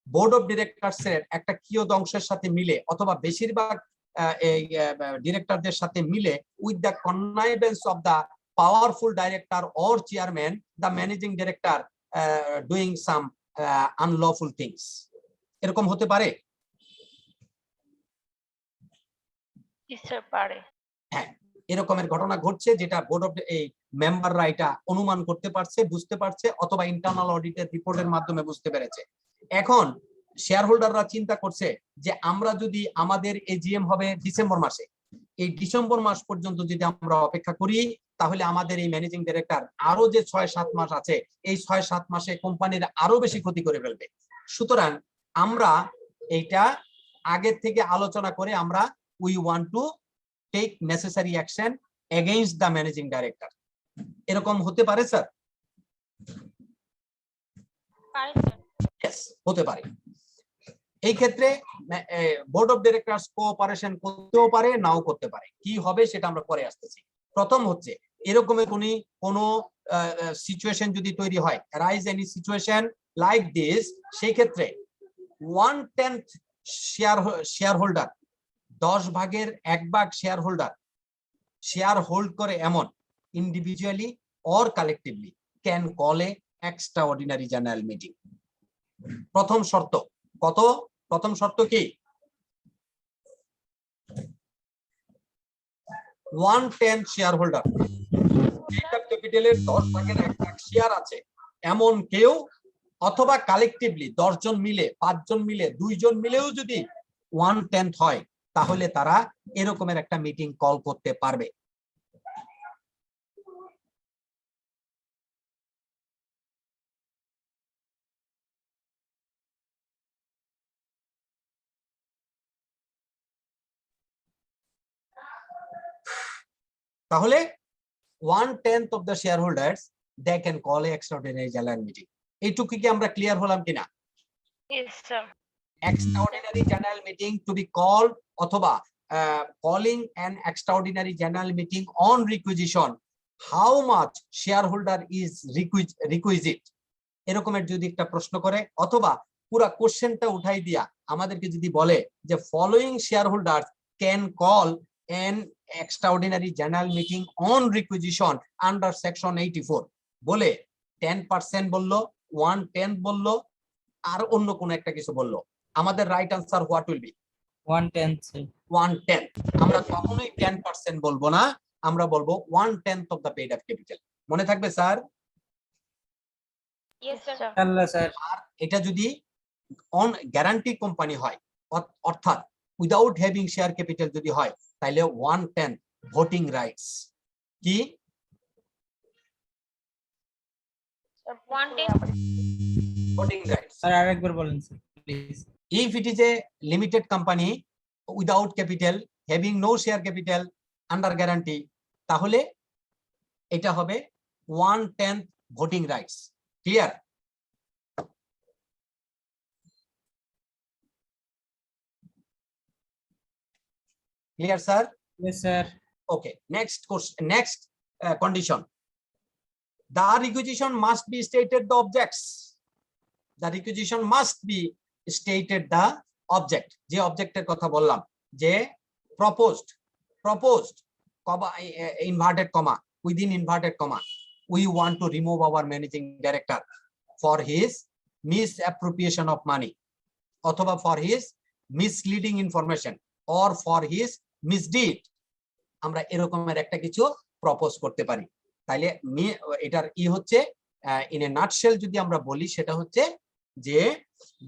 বোর্ড অফ ডিরেক্টরস এর একটা কিয়দংশের সাথে মিলে অথবা বেশিরভাগ এই ডিরেক্টরদের সাথে মিলে with the connivance of the powerful director or chairman the managing director doing some unlawful things, এরকম হতে পারে? পারে। হ্যাঁ, এরকমের ঘটনা ঘটছে যেটা বোর্ড অফ এই মেম্বাররা এটা অনুমান করতে পারছে, বুঝতে পারছে, অথবা ইন্টারনাল অডিটের রিপোর্টের মাধ্যমে বুঝতে পেরেছে। এখন শেয়ার হোল্ডাররা চিন্তা করছে যে আমরা যদি আমাদের এজিএম হবে ডিসেম্বর মাসে, এই ডিসেম্বর মাস পর্যন্ত যদি আমরা অপেক্ষা করি তাহলে আমাদের এই ম্যানেজিং ডাইরেক্টর আরো যে 6-7 মাস আছে এই 6-7 মাসে কোম্পানির আরো বেশি ক্ষতি করে ফেলবে। সুতরাং আমরা এইটা আগে থেকে আলোচনা করে আমরা we want to take necessary action against the managing director. এরকম হতে পারে স্যার? ইয়েস, হতে পারে। এই ক্ষেত্রে বোর্ড অফ ডিরেক্টরস কোঅপারেশন করতেও পারে, নাও করতে পারে। কি হবে সেটা আমরা পরে আসতেছি। প্রথম হচ্ছে এরকমের কোন সিচুয়েশন যদি তৈরি হয়, rise any situation like this, সেই ক্ষেত্রে 1/10 শেয়ার হোল্ডার, 10 ভাগের 1 ভাগ শেয়ার হোল্ডার শেয়ার হোল্ড করে এমন individually or collectively can call A extraordinary general meeting. প্রথম শর্ত কত? প্রথম শর্ত কি? 1/10 শেয়ার হোল্ডার, ক্যাপিটালের 10 ভাগের 1 ভাগ শেয়ার আছে এমন কেউ, অথবা কালেকটিভলি 10 জন মিলে, 5 জন মিলে, 2 জন মিলেও যদি 1/10 হয় তাহলে তারা এরকমের একটা মিটিং কল করতে পারবে। তাহলে 1/10 of the shareholders they can call a extraordinary general meeting. এইটুকু কি আমরা ক্লিয়ার হলাম কিনা? Yes, sir. Extraordinary general meeting to be called অথবা calling an extraordinary general meeting on requisition, how much shareholder is requisite, এরকমের যদি একটা প্রশ্ন করে অথবা পুরা কোশ্চেনটা উঠাই দিয়া আমাদেরকে যদি বলে যে following shareholders can call an extraordinary general meeting on requisition under section 84, বলে 10% বললো, 1/10 বললো, আর অন্য কোন একটা কিছু বললো, আমাদের right answer what will be? 1/10। আমরা কখনোই 10% বলবো না, আমরা বলবো 1/10 of the paid up capital. মনে থাকবে স্যার? Yes, sir. স্যার। আর এটা যদি অন গ্যারান্টি কোম্পানি হয়, অর্থাৎ উইদাউট হ্যাভিং শেয়ার ক্যাপিটাল যদি হয়, তাহলে 1/10 ভোটিং রাইটস কি? 1/10 ভোটিং রাইটস। স্যার আরেকবার বলেন sir please. If it is a limited company without capital, having no share capital, under guarantee, তাহলে এটা হবে 1/10 voting rights. Clear? Clear sir? Yes, sir. Okay, next question, next condition. The requisition must be stated the objects. The requisition must be stated the object. যে অবজেক্টের কথা বললাম, যে proposed comma inverted comma within inverted comma, we want to remove our managing director for his misappropriation of money, অথবা for his misleading information or for his misdeed. আমরা এরকমের একটা কিছু প্রপোজ করতে পারি। তাইলে এটার হচ্ছে ইন এ নাটশেল যদি আমরা বলি, সেটা হচ্ছে যে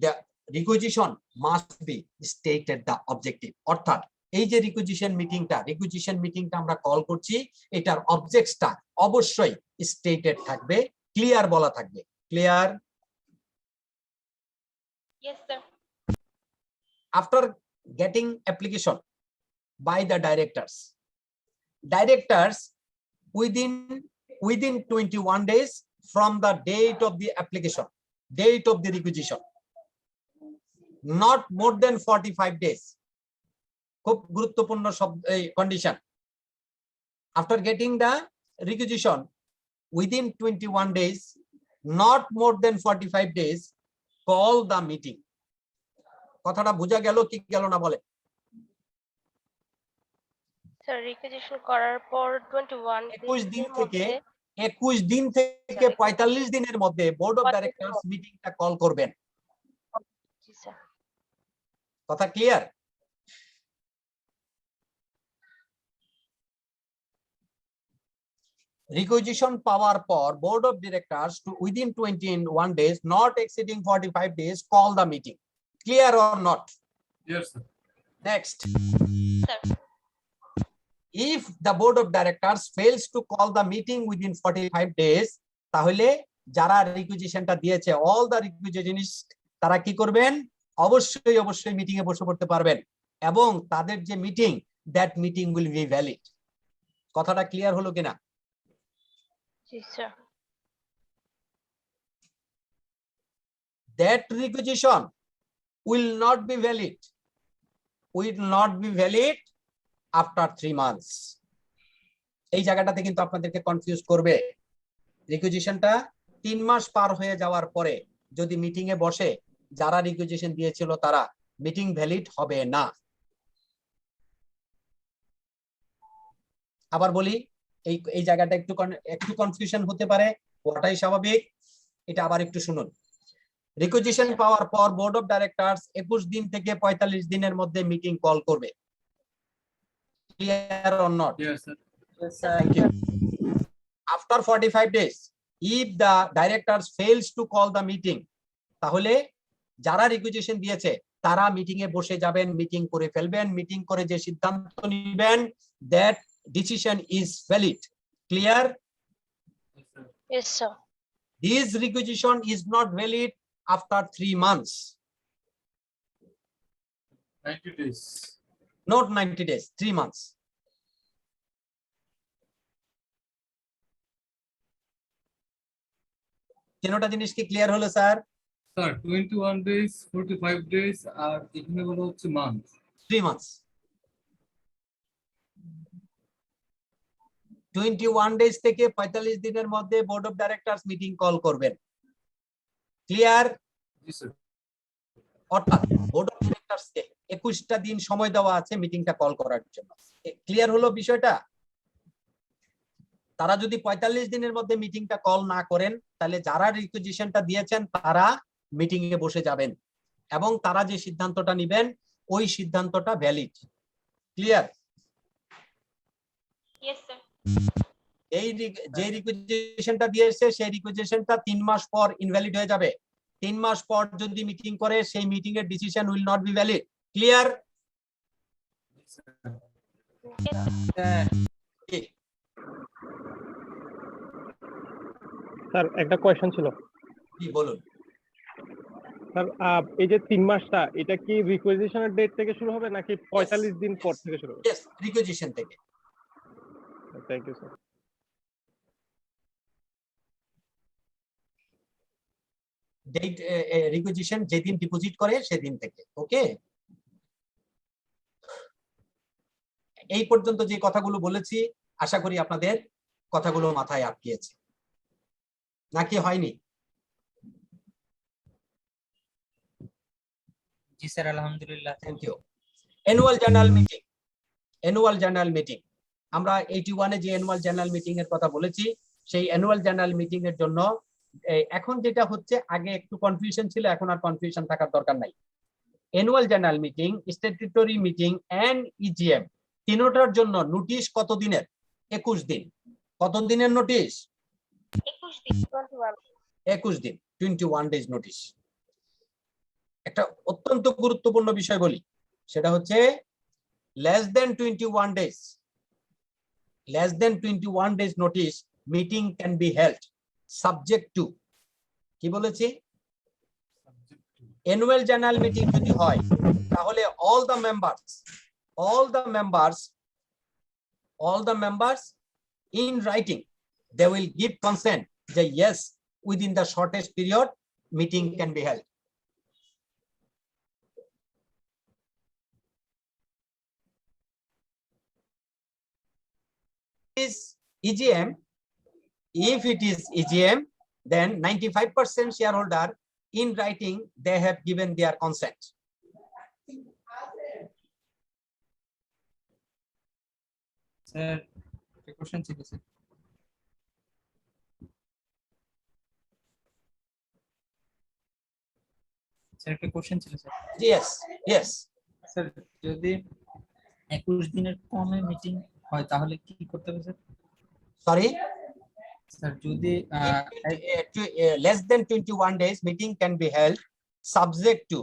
the requisition must be stated the objective. অর্থাৎ এই যে রিকুইজিশন মিটিংটা আমরা কল করছি, এটার অবজেক্টসটা অবশ্যই স্টেটেড থাকবে, ক্লিয়ার বলা থাকবে। Clear? Yes, sir. After getting application by the directors within 21 days from the date of the application, date of the requisition, not more than 45 days. খুব গুরুত্বপূর্ণ condition. After getting the requisition within 21 days, not more than 45 days, call the meeting. কথাটা বোঝা গেল কি গেল না বলে? Sir requisition করার পর 21 21 দিন থেকে 45 দিনের মধ্যে বোর্ড অফ ডাইরেক্টরস মিটিংটা কল করবেন। জি স্যার। কথা ক্লিয়ার? রিকুইজিশন পাওয়ার পর board of directors to within 21 days, not exceeding 45 days, call the meeting. Clear or not? Yes, sir. Next, sir if the board of directors fails to call the meeting within 45 days, তাহলে যারা রিকুইজিশনটা দিয়েছে, all the requisitionists, তারা কি করবেন? অবশ্যই meeting এ বসে পড়তে পারবেন, এবং তাদের যে meeting, that meeting will be valid. কথাটা ক্লিয়ার হলো কিনা? জি sir. That requisition will not be valid after 3 months. এই জায়গাটাতে কিন্তু আপনাদেরকে কনফিউজ করবে। রিকুইজিশনটা 3 মাস পার হয়ে যাওয়ার পরে যদি মিটিং এ বসে, যারা রিকুইজিশন দিয়েছিল তারা, মিটিং ভ্যালিড হবে না। আবার বলি, এই জায়গাটা একটু কনফিউশন হতে পারে, ওটাই স্বাভাবিক। এটা আবার একটু শুনুন। রিকুইজিশন পাওয়ার পর বোর্ড অফ ডাইরেক্টরস 21 দিন থেকে 45 দিনের মধ্যে মিটিং কল করবে। Clear or not? Yes, sir. Yes, sir. Thank you. After 45 days, if the directors fails to call the meeting, তাহলে যারা রিকুইজিশন দিয়েছে তারা মিটিং এ বসে যাবেন, মিটিং করে ফেলবেন, মিটিং করে যে সিদ্ধান্ত নেবেন, that decision is valid. Clear? Yes, sir. Yes, sir. This requisition is not valid after 3 months. 90 days. Not 90 days, 3 months. তিনটা জিনিস কি ক্লিয়ার হলো স্যার? Sir, 21 days, 45 days, আর এখানে বলা হচ্ছে month. 3 months. 21 ডেজ থেকে 45 দিনের মধ্যে board of directors meeting call করবেন। ক্লিয়ার? জি স্যার। অর্থাৎ বোর্ড অফ ডাইরেক্টরসকে 21টা দিন সময় দেওয়া আছে মিটিংটা কল করার জন্য। ক্লিয়ার হলো বিষয়টা? তারা যদি 45 দিনের মধ্যে মিটিংটা কল না করেন, তাহলে যারা রিকুইজিশনটা দিয়েছেন তারা মিটিং এ বসে যাবেন, এবং তারা যে সিদ্ধান্তটা নেবেন ওই সিদ্ধান্তটা ভ্যালিড। ক্লিয়ার? Yes, sir. এই যে রিকুইজিশনটা দিয়েছে সেই রিকুইজিশনটা 3 মাস পর ইনভ্যালিড হয়ে যাবে। 3 মাস পর যদি মিটিং করে, সেই মিটিং এর decision will not be valid. Clear? Sir একটা কোয়েশ্চেন ছিল। কি বলুন? স্যার এই যে 3 মাসটা, এটা কি রিকুইজিশনের ডেট থেকে শুরু হবে নাকি 45 দিন পর থেকে শুরু হবে? ইয়েস, রিকুইজিশন থেকে। Thank you sir. Date requisition যেদিন ডিপোজিট করে সেদিন থেকে। ওকে, এই পর্যন্ত যে কথাগুলো বলেছি আশা করি আপনাদের কথাগুলো মাথায় আটকিয়েছে নাকি হয়নি? জি স্যার, আলহামদুলিল্লাহ। Thank you. Annual general meeting, annual general meeting, আমরা 81 এ যে অ্যানুয়াল জার্নাল মিটিং এর কথা বলেছি সেই অ্যানুয়াল জার্নাল মিটিং এর জন্য এখন যেটা হচ্ছে, আগে একটু কনফিউশন ছিল, এখন আর কনফিউশন থাকার দরকার নাই। Annual general meeting, statutory meeting and EGM তিনটার জন্য নোটিশ কত দিনের? 21 দিন। কত দিনের নোটিশ? 21 দিন, 21। 21 দিন, 21 ডেজ নোটিশ। একটা অত্যন্ত গুরুত্বপূর্ণ বিষয় বলি, সেটা হচ্ছে less than 21 days, less than 21 days notice meeting can be held subject to, কি বলেছি? annual general meeting যদি হয় তাহলে all the members in writing they will give consent that yes, within the shortest period meeting can be held. Is EGM, if it is EGM, then 95% shareholder in writing they have given their consent. Sir একটা question ছিল sir. Sir একটা question ছিল sir. Yes, yes. Sir যদি 21 দিনের কমে meeting হয় তাহলে কি করতে হবে স্যার? Sorry. স্যার যদি Less than 21 days meeting can be held subject to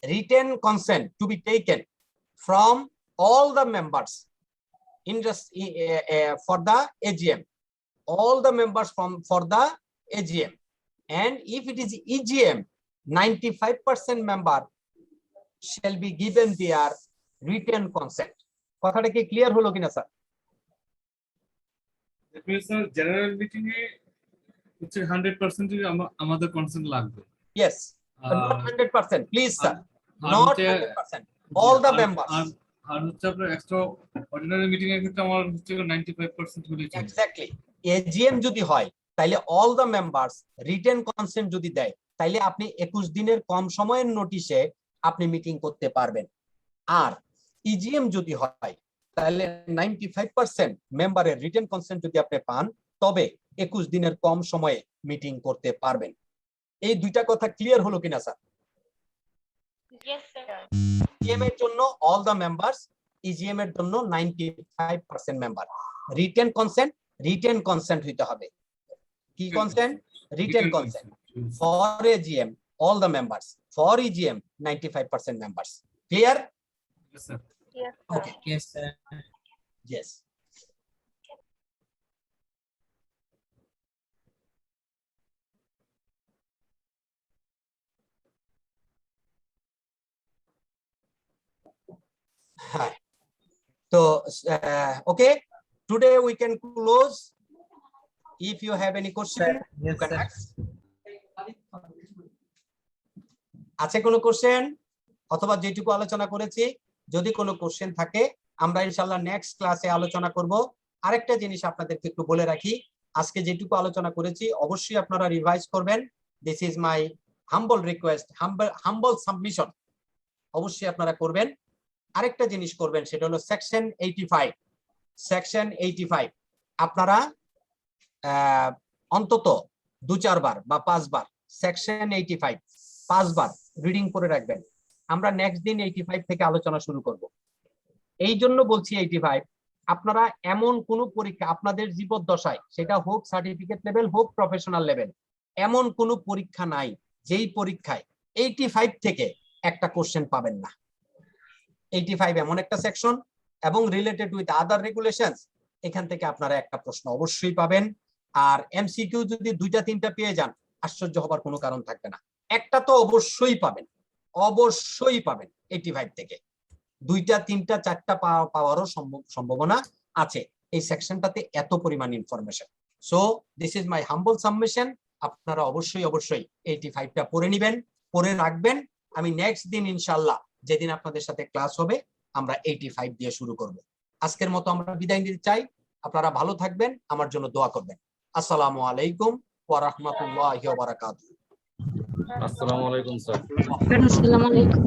written consent to be taken from all the members in just for the AGM, all the members for the AGM, and if it is EGM, 95% member shall be given their written consent. কথাটা কি clear হলো কিনা sir? Sir general meeting এ হচ্ছে 100% আমাদের consent লাগবে। Yes, not 100%, please sir, R not হচ্ছে 100%, all the members. আর হচ্ছে আপনার এক্সট্রা অর্ডিনারি মিটিং এর ক্ষেত্রে আমার হচ্ছে 95% হলেই চলে। Exactly, AGM যদি হয় তাইলে all the members written consent যদি দেয় তাইলে আপনি 21 দিনের কম সময়ের নোটিশে আপনি মিটিং করতে পারবেন। আর EGM যদি হয় তাহলে 95% মেম্বারের রিটেন কনসেন্ট যদি আপনি পান তবে 21 দিনের কম সময়ে মিটিং করতে পারবেন। এই দুইটা কথা ক্লিয়ার হলো কিনা স্যার? Yes sir. EGM এর জন্য অল দা মেম্বার্স, EGM এর জন্য 95% মেম্বার। রিটেন কনসেন্ট হইতে হবে। কি consent? Written consent. For AGM all the members, for EGM 95% members. Clear? Yes sir. Yes sir. Okay. Yes sir. Yes. Hi. So, okay. Today we can close. If you have any question, you Yes, can sir. ask. আছে কোনো question অথবা যেটুকু আলোচনা করেছি যদি কোনো question থাকে আমরা ইনশাআল্লাহ নেক্সট ক্লাসে আলোচনা করব। আরেকটা জিনিস আপনাদেরকে একটু বলে রাখি, আজকে যেটুকু আলোচনা করেছি অবশ্যই আপনারা রিভাইজ করবেন। This is my humble request, humble submission অবশ্যই আপনারা করবেন। আরেকটা জিনিস করবেন সেটা হলো সেকশন 85 আপনারা অন্তত 2-4 বার বা 5 বার সেকশন 85 5 বার রিডিং করে রাখবেন। আমরা নেক্সট দিন 85 থেকে আলোচনা শুরু করব। এই জন্য বলছি 85 আপনারা এমন কোন পরীক্ষা আপনাদের জীবদ্দশায়, সেটা হোক সার্টিফিকেট লেভেল হোক প্রফেশনাল লেভেল, এমন কোন পরীক্ষা নাই যেই পরীক্ষায় 85 থেকে একটা কোশ্চেন পাবেন না। 85 এমন একটা সেকশন এবং রিলেটেড উইথ আদার রেগুলেশনস, এখান থেকে আপনারা একটা প্রশ্ন অবশ্যই পাবেন। আর এমসিকিউ যদি 2টা-3টা পেয়ে যান আশ্চর্য হবার কোনো কারণ থাকবে না। একটা তো অবশ্যই পাবেন 85 থেকে। 2টা-3টা-4টা পাওয়ারও সম্ভাবনা আছে। এই সেকশনটাতে এত পরিমাণ information. So this is my humble submission. আপনারা অবশ্যই 85টা পড়ে নেবেন, পড়ে রাখবেন। আমি নেক্সট দিন ইনশাআল্লাহ যেদিন আপনাদের সাথে ক্লাস হবে আমরা 85 দিয়ে শুরু করব। আজকের মতো আমরা বিদায় নিতে চাই। আপনারা ভালো থাকবেন, আমার জন্য দোয়া করবেন। আসসালামু আলাইকুম ওয়া রাহমাতুল্লাহি ওয়া বারাকাতুহু। আসসালামু আলাইকুম স্যার। আসসালামু আলাইকুম।